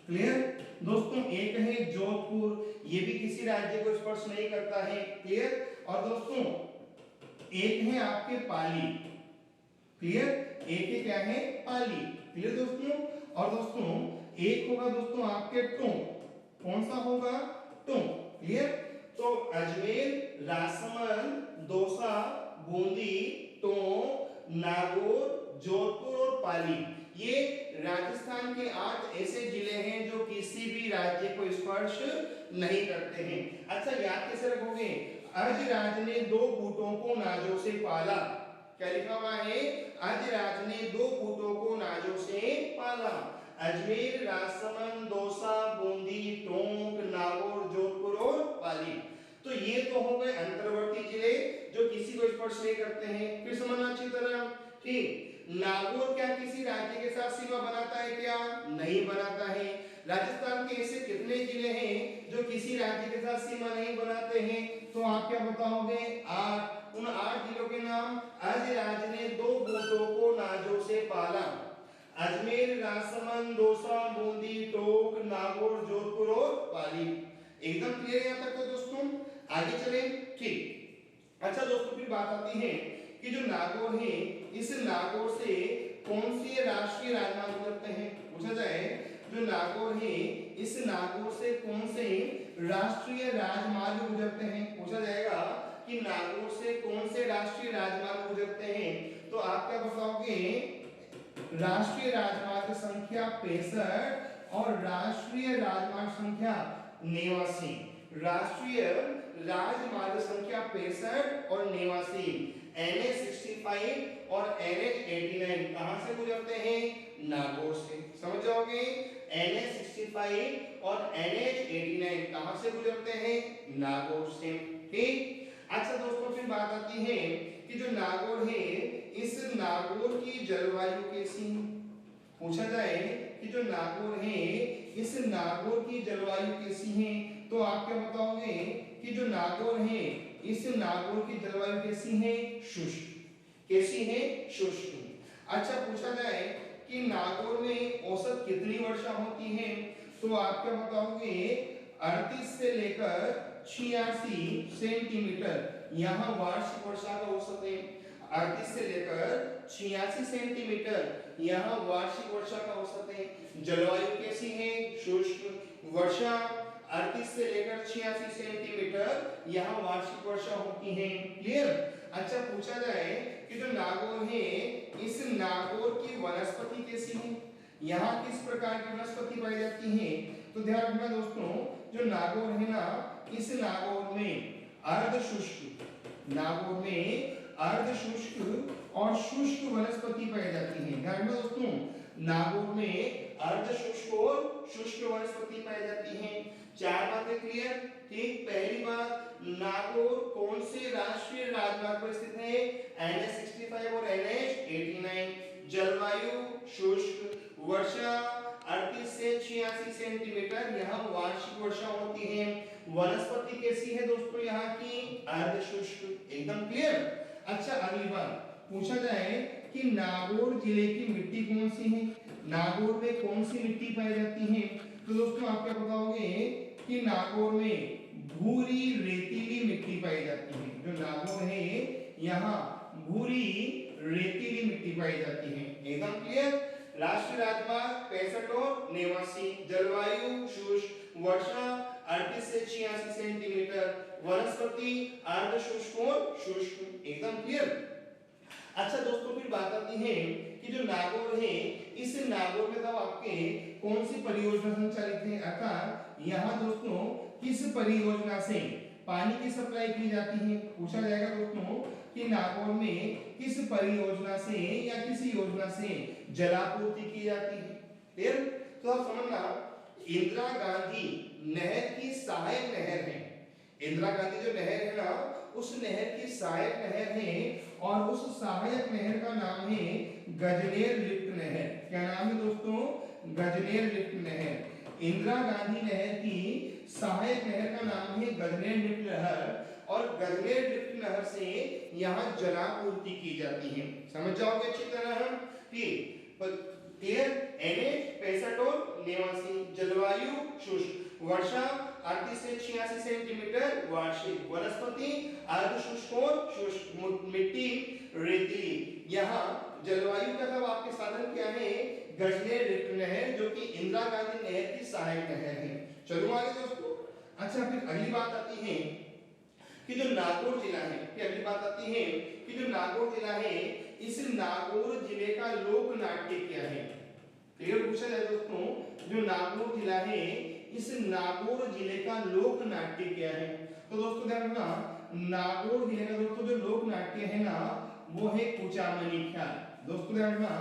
क्लियर? दोस्तों एक है जोधपुर, ये भी किसी राज्य को स्पर्श नहीं करता है। क्लियर? और दोस्तों एक है आपके पाली। क्लियर? एक है क्या है? पाली। क्लियर दोस्तों? और दोस्तों एक होगा दोस्तों आपके टोंक। कौन सा होगा? टोंक। क्लियर? तो अजमेर, राजसमंद, दौसा, बूंदी, टोंक, नागौर, जोधपुर और पाली, ये राजस्थान के 8 ऐसे जिले हैं जो किसी भी राज्य को स्पर्श नहीं करते हैं। अच्छा याद कैसे रखोगे? अजराज ने 2 बूटों को नाजों से पाला। क्या लिखा हुआ है? अजराज ने 2 बूटों को नाजों से पाला। अजमेर, राजसमंद, दौसा, बूंदी, टोंक, नागौर, जोधपुर और पाली। तो ये तो हो गए अंतर्वर्ती जिले जो किसी को स्पर्श नहीं करते हैं। फिर समझना अच्छी तरह। ठीक, नागौर क्या किसी राज्य के साथ सीमा बनाता है? क्या नहीं बनाता है। राजस्थान के ऐसे कितने जिले हैं जो किसी राज्य के साथ सीमा नहीं बनाते हैं? तो आप क्या बताओगे? 8। उन 8 जिलों के नाम। अजराज ने 2 बूटों को नाजों से पाला। अजमेर, राजसमंद, दौसा, बूंदी, टोंक, नागौर, जोधपुर और पाली। एकदम क्लियर यहां तक तो दोस्तों? आगे चले। ठीक। अच्छा दोस्तों फिर बात आती है कि जो नागौर है, इस नागौर से कौन से राष्ट्रीय राजमार्ग गुजरते हैं? पूछा जाए जो नागौर है, इस नागौर से कौन से राष्ट्रीय राजमार्ग गुजरते हैं? पूछा जाएगा कि नागौर से कौन से राष्ट्रीय राजमार्ग गुजरते हैं, तो आप क्या बताओगे? राष्ट्रीय राजमार्ग संख्या 65 और राष्ट्रीय राजमार्ग संख्या 89। राष्ट्रीय राजमार्ग संख्या 65 और 89, NH65 और NH89 कहां से गुजरते हैं? नागौर से। समझ जाओगे? NH65 और NH89 कहां से गुजरते हैं? नागौर से। ठीक। अच्छा दोस्तों फिर बात आती है कि जो नागौर है, इस नागौर की जलवायु कैसी है? पूछा जाए कि जो नागौर है, इस नागौर की जलवायु कैसी है, तो आप क्या बताओगे कि जो नागौर है, इस नागौर की जलवायु कैसी है? शुष्क। कैसी है? शुष्क। अच्छा पूछा जाए कि नागौर में औसत कितनी वर्षा होती है, तो आप क्या बताओगे? 38 से लेकर 86 सेंटीमीटर यहाँ वार्षिक वर्षा का औसत है। 38 से लेकर 86 सेंटीमीटर यहाँ वार्षिक वर्षा का औसत है। जलवायु कैसी है? शुष्क। वर्षा 38 से लेकर 86 सेंटीमीटर यहाँ वार्षिक वर्षा होती है। क्लियर? अच्छा पूछा जाए कि जो नागौर है, इस नागौर की वनस्पति कैसी है? यहाँ किस प्रकार की वनस्पति पाई जाती है? तो ध्यान रखना दोस्तों, जो नागौर है ना, इस नागौर में अर्ध शुष्क, नागौर में अर्ध शुष्क और शुष्क वनस्पति पाई जाती है। ध्यान रखना दोस्तों, नागौर में अर्ध शुष्क और शुष्क वनस्पति पाई जाती है। 4 बातें क्लियर? ठीक। पहली बात, नागौर कौन से राष्ट्रीय राजमार्ग पर स्थित है? NH65 और NH89। जलवायु शुष्क। वर्षा 38 से 86 सेंटीमीटर यहाँ वार्षिक वर्षा होती है। वनस्पति कैसी है दोस्तों यहाँ की? अर्ध शुष्क। एकदम क्लियर? अच्छा अगली बात पूछा जाए कि नागौर जिले की मिट्टी कौन सी है? नागौर में कौन सी मिट्टी पाई जाती है? तो दोस्तों आप क्या बताओगे कि नागौर में भूरी रेतीली मिट्टी पाई जाती है। जो नागौर है यहाँ भूरी रेतीली मिट्टी पाई जाती है। एकदम क्लियर। राष्ट्रीय राजमार्ग 65 और 89, जलवायु शुष्क, वर्षा 38 से 86 सेंटीमीटर, वनस्पति अर्ध शुष्क और शुष्क। एकदम क्लियर। अच्छा दोस्तों फिर बात आती है कि जो नागौर है, इस नागौर में तब आपके कौन सी परियोजना संचालित है, अर्थात यहाँ दोस्तों किस परियोजना से पानी की सप्लाई की जाती है। पूछा जाएगा दोस्तों कि नागौर में किस परियोजना से या किस योजना से जलापूर्ति की जाती है। क्लियर। तो आप समझना, इंदिरा गांधी नहर की सहायक नहर है। इंदिरा गांधी जो नहर है ना, उस नहर की सहायक नहर है और उस सहायक नहर का नाम है गजनेर लिफ्ट नहर। क्या नाम है दोस्तों? गजनेर लिफ्ट नहर। इंदिरा गांधी नहर की सहायक नहर का नाम है गजनेर लिफ्ट नहर और गजनेर लिफ्ट नहर से यहाँ जलापूर्ति की जाती है। समझ जाओगे अच्छी तरह। क्लियर। NH 65 और 89, जलवायु शुष्क, वर्षा 38 से 86 सेंटीमीटर वार्षिक, वनस्पति अर्ध शुष्क और शुष्क, मिट्टी रेतीली। यहाँ जलवायु का तब आपके साधन क्या है? गजनेर लिफ्ट नहर, जो कि इंदिरा गांधी नहर की सहायक नहर है। चलो आगे दोस्तों। अच्छा फिर अगली बात आती है कि जो नागौर जिला है, अगली बात आती है कि जो नागौर जिला है, इस नागौर जिले का लोक नाट्य क्या है। क्लियर पूछा जाए दोस्तों, जो नागौर जिला है, इस नागौर जिले का लोक नाट्य क्या है। तो दोस्तों ध्यान रखना, नागौर जिले का दोस्तों जो लोक नाट्य है ना, वो है कुचामनी ख्याल। दोस्तों ध्यान रखना,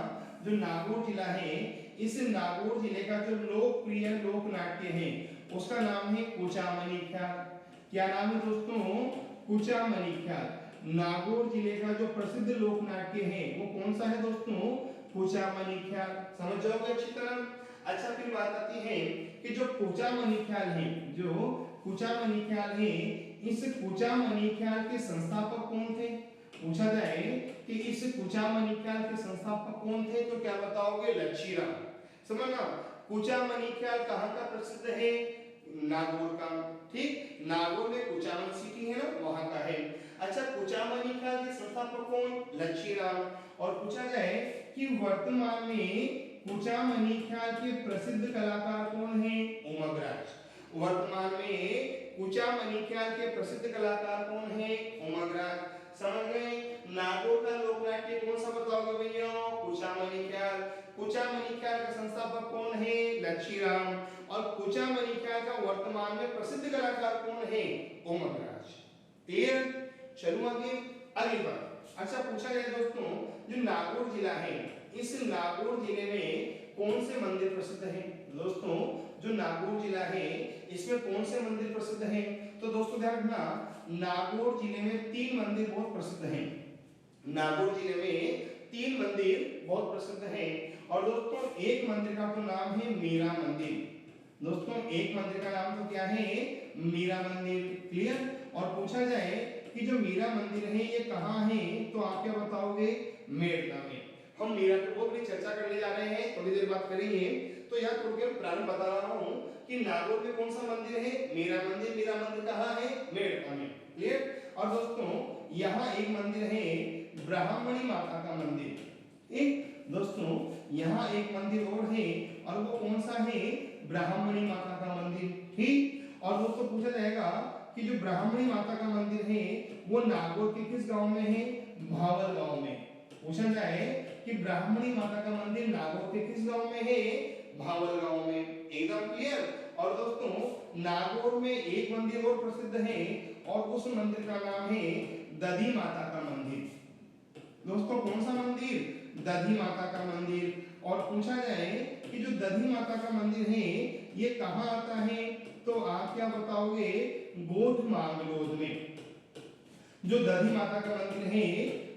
जो नागौर जिला है, इस नागौर जिले का जो लोकप्रिय लोक नाट्य है उसका नाम है कुचामनी ख्याल। क्या नाम है दोस्तों? कुचामनी ख्याल। नागौर जिले का जो प्रसिद्ध लोक नाट्य है वो कौन सा है दोस्तों? कुचामनी ख्याल। समझ जाओगे अच्छी तरह। अच्छा फिर बात आती है कि जो कुचामनी ख्याल है, जो कुचामनी ख्याल है, इस कुचामनी ख्याल के संस्थापक कौन थे। पूछा जाए कि इस कुचामनी ख्याल के संस्थापक कौन थे, तो क्या बताओगे? लच्छीराम। समझना, कुचामनी ख्याल कहाँ का प्रसिद्ध है? नागौर का। ठीक, नागौर में कुचामन सिटी है ना, वहां का है। अच्छा, कुचामनी ख्याल के संस्थापक कौन? लच्छीराम। और पूछा जाए कि वर्तमान में कुचामनी ख्याल के प्रसिद्ध कलाकार कौन है? उमगराज। वर्तमान में कुचामनी ख्याल के प्रसिद्ध कलाकार कौन है? उमगराज। समझ गए। नागौर का लोक नाट्य कौन सा बताओगे भैया? कुचामनी ख्याल। कुचामनी ख्याल का संस्थापक कौन है? लच्छीराम। और कुचामनी ख्याल का वर्तमान में प्रसिद्ध कलाकार कौन है? उमगराज। क्लियर। चलो आगे अगली बात। अच्छा पूछा जाए दोस्तों, जो नागौर जिला है, इस नागौर जिले में कौन से मंदिर प्रसिद्ध हैं? दोस्तों जो नागौर जिला है, इसमें कौन से मंदिर प्रसिद्ध हैं? तो दोस्तों ध्यान रखना, नागौर जिले में 3 मंदिर बहुत प्रसिद्ध हैं। नागौर जिले में 3 मंदिर बहुत प्रसिद्ध हैं। और दोस्तों एक मंदिर का तो नाम है मीरा मंदिर। दोस्तों एक मंदिर का नाम तो क्या है? मीरा मंदिर। क्लियर। और पूछा जाए कि जो मीरा मंदिर है ये कहाँ है, तो आप क्या बताओगे? मेड़ता में। हम मीरा के बहुत बड़ी चर्चा करने जा रहे हैं, थोड़ी देर बात करेंगे। तो यहाँ थोड़ी देर प्रारंभ बता रहा हूँ कि नागौर में कौन सा मंदिर है? मीरा मंदिर। मीरा मंदिर कहाँ है? मेड़ता में। क्लियर। और दोस्तों यहाँ एक मंदिर है ब्राह्मणी माता का मंदिर। एक दोस्तों यहाँ एक मंदिर और है, और वो कौन सा है? ब्राह्मणी माता का मंदिर। ठीक। और दोस्तों पूछा जाएगा कि जो ब्राह्मणी माता का मंदिर है वो नागौर के किस गांव में है? भावल गांव में। पूछा जाए कि ब्राह्मणी माता का मंदिर नागौर के किस गांव में है? भावल गांव में। एकदम क्लियर। और दोस्तों नागौर में एक मंदिर और प्रसिद्ध है, और उस मंदिर का नाम है दधी माता का मंदिर। दोस्तों कौन सा मंदिर? दधी माता का मंदिर। और पूछा जाए कि जो दधी माता का मंदिर है ये कहाँ आता है, तो आप क्या बताओगे? गोठ मांगलोद में। जो दधी माता का मंदिर है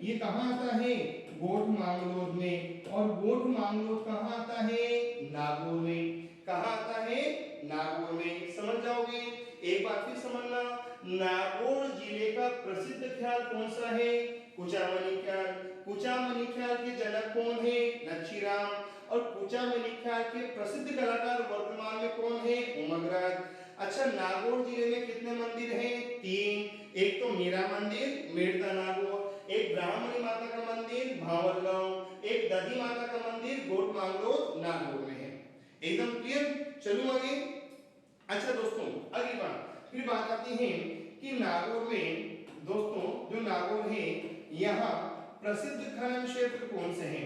ये कहाँ आता है? गोठ मांगलोद में। और गोठ मांगलोद कहाँ आता है? नागौर में। कहाँ आता है? नागौर में। समझ जाओगे। एक बार फिर समझना, नागौर जिले का प्रसिद्ध ख्याल कौन सा है? कुचामनी ख्याल। कुचामनी ख्याल के जनक कौन है? लच्छीराम। और कुचामनी ख्याल के प्रसिद्ध कलाकार वर्तमान में कौन है? उमगराज। अच्छा नागौर जिले में कितने मंदिर हैं? 3। एक तो मीरा मंदिर, मेड़ता नागौर। एक ब्राह्मणी माता का मंदिर भावलगांव, एक दधी माता का मंदिर गोट मांगलोद नागौर में है। एकदम क्लियर। चलो आगे। अच्छा दोस्तों अगली बात फिर बात आती है कि नागौर में दोस्तों जो नागौर है यहाँ प्रसिद्ध खनन क्षेत्र कौन से हैं?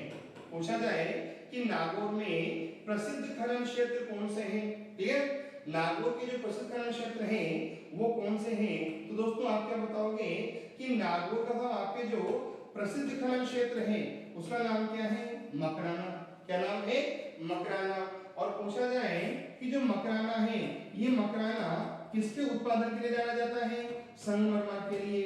पूछा जाए कि नागौर में प्रसिद्ध खनन क्षेत्र कौन से हैं? क्लियर। नागौर के जो प्रसिद्ध खनन क्षेत्र हैं वो कौन से हैं? तो दोस्तों आप क्या बताओगे कि नागौर का आपके जो प्रसिद्ध खनन क्षेत्र है उसका नाम क्या है? मकराना। क्या नाम है? मकराना। और पूछा जाए कि जो मकराना है ये मकराना किसके उत्पादन के लिए जाना जाता है? संगमरमर के लिए।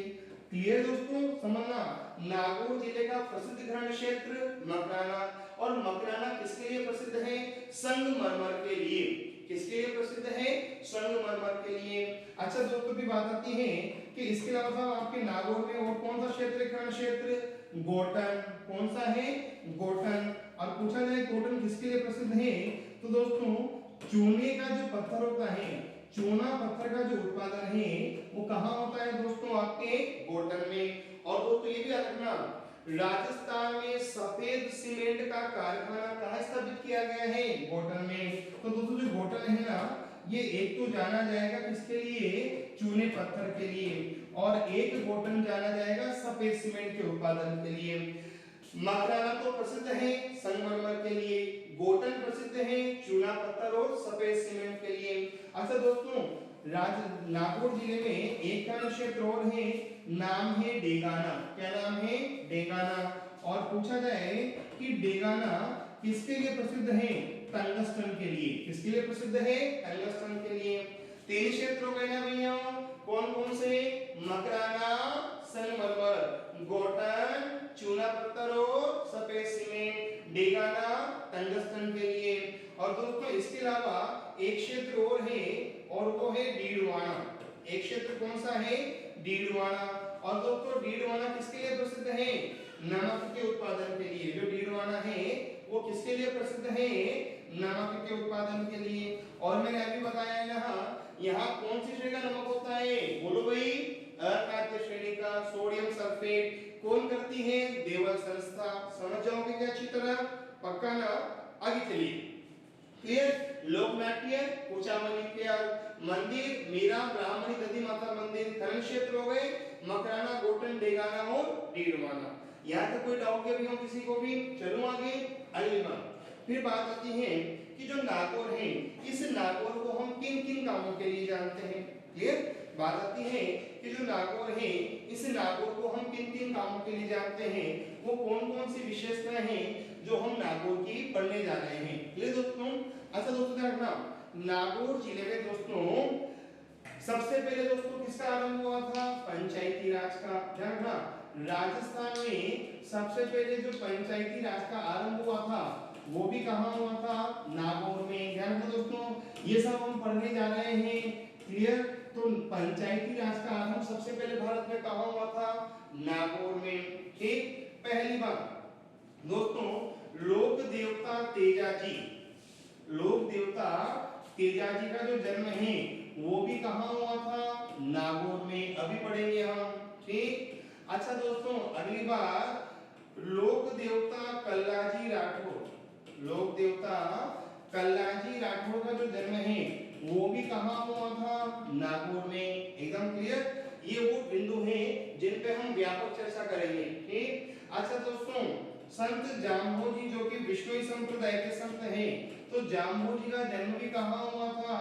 क्लियर दोस्तों, समझना। नागौर जिले का प्रसिद्ध खनन क्षेत्र मकराना, और मकराना किसके लिए प्रसिद्ध है? संगमरमर के लिए। किसके लिए प्रसिद्ध है? संगमरमर के लिए। अच्छा दोस्तों की बात आती है कि इसके अलावा आपके नागौर में और कौन सा क्षेत्र है? खनन क्षेत्र गोटन। कौन सा है? गोटन। और पूछा जाए गोटन किसके लिए प्रसिद्ध है? तो दोस्तों चूने का जो पत्थर होता है, चूना पत्थर का जो उत्पादन है वो कहाँ होता है दोस्तों? आपके गोटन में। और दोस्तों ये भी याद रखना, राजस्थान में सफेद सीमेंट का कारखाना कहाँ स्थापित किया गया है? गोटन में। तो दोस्तों जो गोटन है ना ये एक तो जाना जाएगा किसके लिए? चूने पत्थर के लिए, और एक गोटन जाना जाएगा सफेद सीमेंट के उत्पादन के लिए। मकराना तो प्रसिद्ध है संगमरमर के लिए, गोटन प्रसिद्ध है चूना पत्थर और सफेद सीमेंट के लिए। अच्छा दोस्तों नागौर जिले में एक खनन क्षेत्र और है, नाम है डेगाना। क्या नाम है? डेगाना। और पूछा जाए कि डेगाना किसके लिए प्रसिद्ध है? टंगस्टन के लिए। किसके लिए प्रसिद्ध है? टंगस्टन के लिए। 3 क्षेत्र हो गए ना भैया, कौन कौन से? मकराना, संगमरमर, गोटन, चूना पत्थर और सफेद सीमेंट, डेगाना टंगस्टन के लिए। और दोस्तों इसके अलावा एक क्षेत्र और है और वो है डीडवाना। एक क्षेत्र कौन सा है? डीडवाना। और दोस्तों डीडवाना किसके लिए प्रसिद्ध है? नमक के उत्पादन के लिए। जो डीडवाना है वो किसके लिए प्रसिद्ध है? नमक के उत्पादन के लिए। और मैंने अभी बताया यहाँ कौन सी श्रेणी का नमक होता है? बोलो भाई, अखाद्य श्रेणी का सोडियम सल्फेट। कौन करती है? देवल संस्था। समझ जाओगे क्या अच्छी तरह? पक्का ना? आगे चलिए। क्लियर। लोकनाट्य कुचामनी मंदिर मीरा ब्राह्मणी दधी माता मंदिर खनन क्षेत्र हो गए मकराना, गोटन, डेगाना और डीडवाना। यहाँ तक कोई डाउट क्या भी हो किसी को भी? चलो आगे। अगली बात फिर बात आती है कि जो नागौर है इस नागौर को हम किन किन कामों के लिए जानते हैं? क्लियर। बात आती है कि जो नागौर है इस नागौर को हम किन किन कामों के लिए जानते हैं, वो कौन कौन सी विशेषताएं हैं जो हम नागौर की पढ़ने जा रहे हैं। क्लियर दोस्तों। अच्छा दोस्तों ध्यान रखना, नागौर जिले में दोस्तों सबसे पहले दोस्तों किसका आरंभ हुआ था? पंचायती राज का। ध्यान रखना, राजस्थान में सबसे पहले जो पंचायती राज का आरंभ हुआ था वो भी कहाँ हुआ था? नागौर में। ध्यान रखना दोस्तों, ये सब हम पढ़ने जा रहे हैं। क्लियर। तो पंचायती राज का आरंभ सबसे पहले भारत में कहाँ हुआ था? नागौर में। ठीक। पहली बात दोस्तों, लोक देवता तेजाजी, लोक देवता तेजाजी का जो जन्म है वो भी कहाँ हुआ था? नागौर में। अभी पढ़ेंगे हम। ठीक। अच्छा दोस्तों अगली बात, लोक देवता कल्लाजी राठौर, लोक देवता कल्लाजी राठौर का जो जन्म है वो भी कहाँ हुआ था? नागौर में। एकदम क्लियर। ये वो बिंदु हैं जिन पे हम व्यापक चर्चा करेंगे। ठीक। अच्छा दोस्तों संत जाम्बोजी जो कि विष्णुई संप्रदाय के संत हैं, तो जाम्बोजी का जन्म भी कहाँ हुआ था?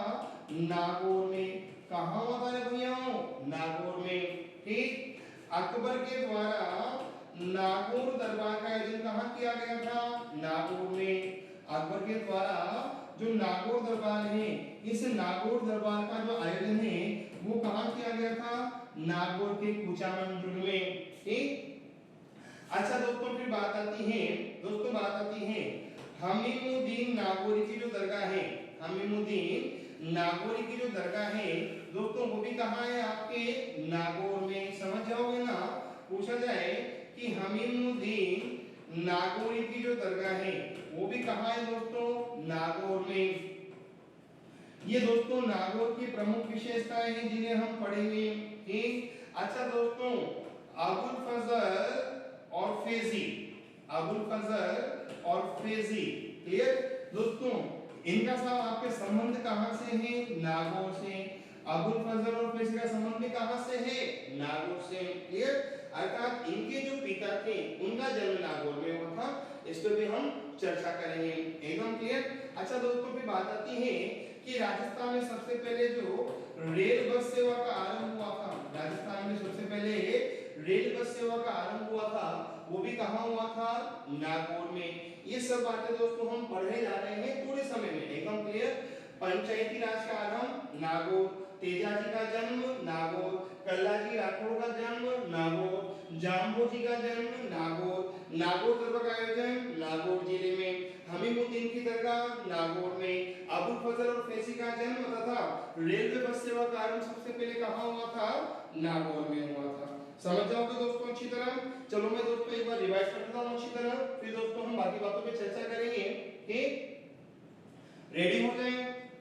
नागौर में। कहाँ हुआ था भैया? नागौर में। ठीक। अकबर के द्वारा नागौर दरबार का आयोजन कहाँ किया गया था? नागौर में। अकबर के द्वारा जो नागौर दरबार है इस नागौर दरबार का जो आयोजन है वो कहाँ किया गया था? नागौर के कुचामन दुर्ग में। ठीक। अच्छा दोस्तों फिर बात आती है, दोस्तों बात आती है हमीमुद्दीन नागौरी की जो दरगाह है, हमीमुद्दीन नागौरी की जो दरगाह है दोस्तों वो भी कहाँ है? आपके नागौर में। समझ जाओगे ना? पूछा जाए कि हमीमुद्दीन नागौरी की जो दरगाह है वो भी कहाँ है दोस्तों? नागौर में। ये दोस्तों नागौर की प्रमुख विशेषताएं हैं जिन्हें हम पढ़ेंगे। ठीक। अच्छा दोस्तों अबुल फजल और फेजी, अबुल फजल और फेजी। क्लियर दोस्तों, इनका साहब आपके संबंध कहां से है? नागौर से। अबुल फजल और फेजी का संबंध भी कहां से है? नागौर से। क्लियर, अर्थात इनके जो पिता थे उनका जन्म नागौर में हुआ था। इस पे भी हम चर्चा करेंगे। एकदम क्लियर। अच्छा दोस्तों, फिर बात आती है कि राजस्थान में सबसे पहले जो रेल बस सेवा का आरंभ हुआ था, राजस्थान में सबसे पहले रेल बस सेवा का आरंभ हुआ था, वो भी कहां हुआ था? नागौर में। ये सब बातें दोस्तों हम पढ़ने जा रहे हैं थोड़े समय में। एकदम क्लियर। पंचायती राज का आरंभ नागौर, तेजाजी का जन्म नागौर, कल्लाजी राठौड़ का जन्म नागौर, जाम्बोजी का जन्म नागौर, नागौर दरबार का आयोजन नागौर जिले में, हमीमुद्दीन की दरगाह नागौर में, अबुल फजल और फैसी का जन्म तथा रेलवे बस सेवा का आरंभ सबसे पहले कहां हुआ था? नागौर में हुआ था। समझ जाओगे दोस्तों अच्छी तरह। चलो मैं दोस्तों एक बार रिवाइज कर देता हूं अच्छी तरह, फिर दोस्तों हम बाकी बातों पे चर्चा करेंगे। ठीक, रेडी हो जाए।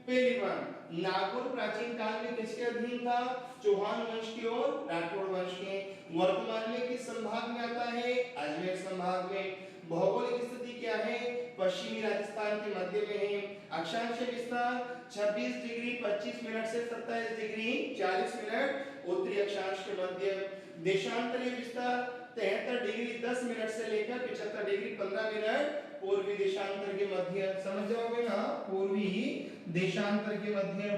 पहली बात, नागौर प्राचीन काल में किसके अधीन था? चौहान वंश के और राठौड़ वंश के। वर्तमान में किस संभाग में आता है? अजमेर संभाग में। भौगोलिक स्थिति क्या है? पश्चिमी राजस्थान के मध्य में है। अक्षांश विस्तार 26 डिग्री 25 मिनट से 27 डिग्री 40 मिनट उत्तरी अक्षांश के मध्य। देशांतरीय विस्तार 73 डिग्री 10 मिनट से लेकर 75 डिग्री 15 मिनट पूर्वी देशांतर के मध्य। समझ जाओगे ना, पूर्वी देशांतर के मध्य।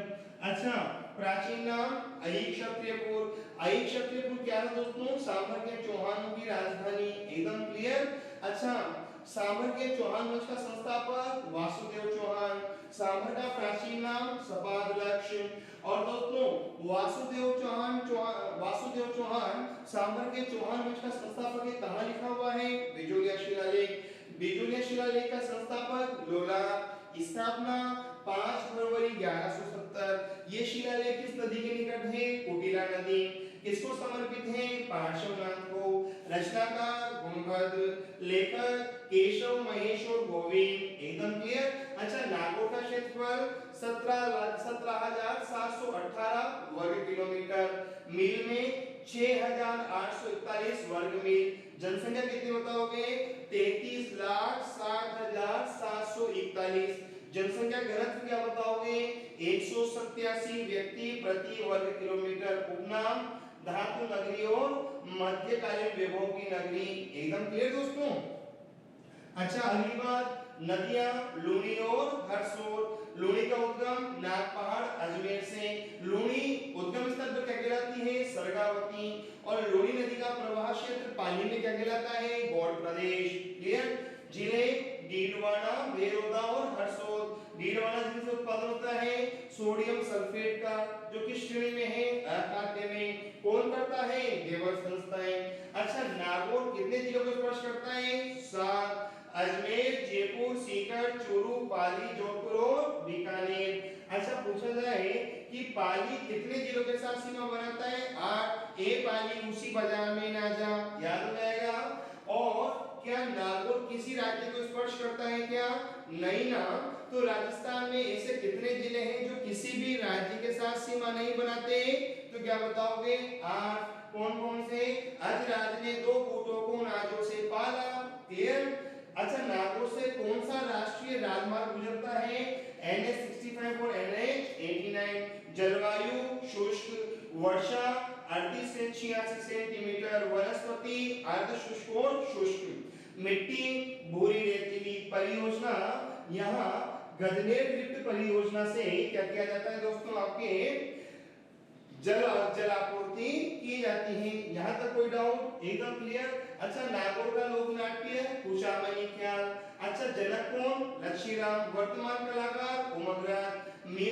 अच्छा, प्राचीन नाम अहिक्षत्रियपुर। अहिक्षत्रियपुर क्या है दोस्तों? सांभर के चौहानों की राजधानी। एकदम क्लियर। अच्छा, सांभर के चौहान वंश का संस्थापक वासुदेव चौहान। सांभर का प्राचीन नाम सपादलक्ष। और दोस्तों वासुदेव चौहान सांभर के चौहान वंश का संस्थापक है। कहां लिखा हुआ है? बिजोलिया शिलालेख। बिजोलिया शिलालेख का संस्थापक लोला। स्थापना 5 फरवरी 1170। ये शिलालेख किस नदी के निकट है? कुटिला नदी। किसको समर्पित है? पार्श्वनाथ को। रचनाकार गुणभद्र। लेखक केशव महेश और गोविंद। एकदम क्लियर। अच्छा, नागौर का क्षेत्रफल 17,718 वर्ग किलोमीटर। मील में 6,841 वर्ग मील। जनसंख्या कितनी बताओगे? 33,60,741। जनसंख्या घनत्व क्या बताओगे? 187 व्यक्ति प्रति वर्ग किलोमीटर। उपनाम धातु नगरी और मध्यकालीन वैभव की नगरी। एकदम क्लियर दोस्तों। अच्छा, अगली बात, नदियां लूनी और हरसोर। लूनी का उद्गम नाग पहाड़ अजमेर से। लूनी उद्गम स्थल पर क्या कहलाती है? सरगावती। और लूनी नदी का प्रवाह क्षेत्र पानी में क्या कहलाता है? गौड़ प्रदेश। क्लियर। जिले डीडवाना, बेरोदा और हरसोद। डीडवाना जिनसे उत्पादन होता है सोडियम सल्फेट का, जो किस श्रेणी में है? अखाद्य में। कौन करता है? देवर संस्थाएं। अच्छा, नागौर कितने जिलों को स्पर्श करता है? 7। अजमेर, जयपुर, सीकर, चूरू, पाली, जोधपुर और बीकानेर। अच्छा, पूछा जाए कि पाली कितने जिलों के साथ सीमा बनाता है? 8। ए पाली उसी बाजार में ना जा, याद हो जाएगा। और क्या नागौर किसी राज्य को स्पर्श करता है? क्या नहीं ना। तो राजस्थान में ऐसे कितने जिले हैं जो किसी भी राज्य के साथ सीमा नहीं बनाते? तो क्या बताओगे? 8। कौन कौन से? अजराज ने 2 पूतों को नाजों से पाला। क्लियर। अच्छा, नागौर से कौन सा राष्ट्रीय राजमार्ग गुजरता है? NH 65 और NH 89। जलवायु शुष्क। वर्षा 38 से 86 सेंटीमीटर। वनस्पति अर्ध शुष्क और शुष्क। मिट्टी भूरी रेतीली। परियोजना यहाँ गजनेर ड्रिफ्ट परियोजना से क्या किया जाता है दोस्तों? आपके जलापूर्ति की जाती है। यहाँ तक कोई डाउट? एकदम क्लियर। अच्छा, नागौर का लोक नाट्य कुशामनी ख्याल। अच्छा, जनक कौन? लक्ष्मीराम। वर्तमान कलाकार उमंगराज।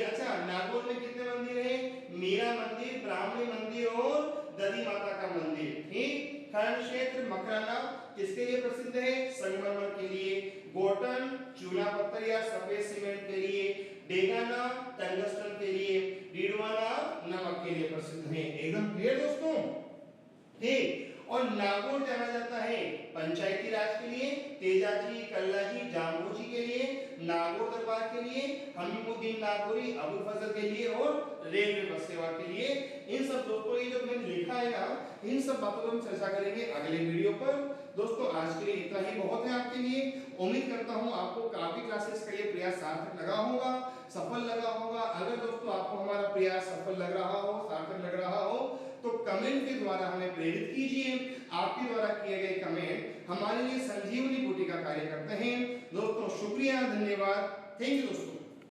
अच्छा, नागौर में कितने मंदिर हैं? मीरा मंदिर, ब्राह्मणी मंदिर और दधी माता का मंदिर। ठीक। खनन क्षेत्र मकराना किसके लिए प्रसिद्ध है? संगमरमर के लिए। गोटन चूना पत्थर या सफेद सीमेंट के लिए। डेगाना टंगस्टन के लिए। डीडवाना नमक के लिए प्रसिद्ध है। एकदम क्लियर दोस्तों। ठीक। और नागौर जाना जाता है पंचायती राज के लिए, तेजाजी, कल्लाजी, जाम्बोजी के लिए, नागौर दरबार के लिए लिए, हमीमुद्दीन नागौरी, अबुल फजल के लिए और रेलवे बस सेवा के लिए। इन सब दोस्तों ये जो मैंने लिखा है ना, इन सब बातों पर हम चर्चा करेंगे अगले वीडियो पर। दोस्तों आज के लिए इतना ही बहुत है आपके लिए। उम्मीद करता हूँ आपको काफी क्लासेस का ये प्रयास सार्थक लगा होगा, सफल लगा होगा। अगर दोस्तों आपको हमारा प्रयास सफल लग रहा हो, सार्थक लग रहा हो, तो कमेंट के द्वारा हमें प्रेरित कीजिए। आपके द्वारा किए गए कमेंट हमारे लिए संजीवनी बूटी का कार्य करते हैं। दोस्तों शुक्रिया, धन्यवाद, थैंक यू दोस्तों।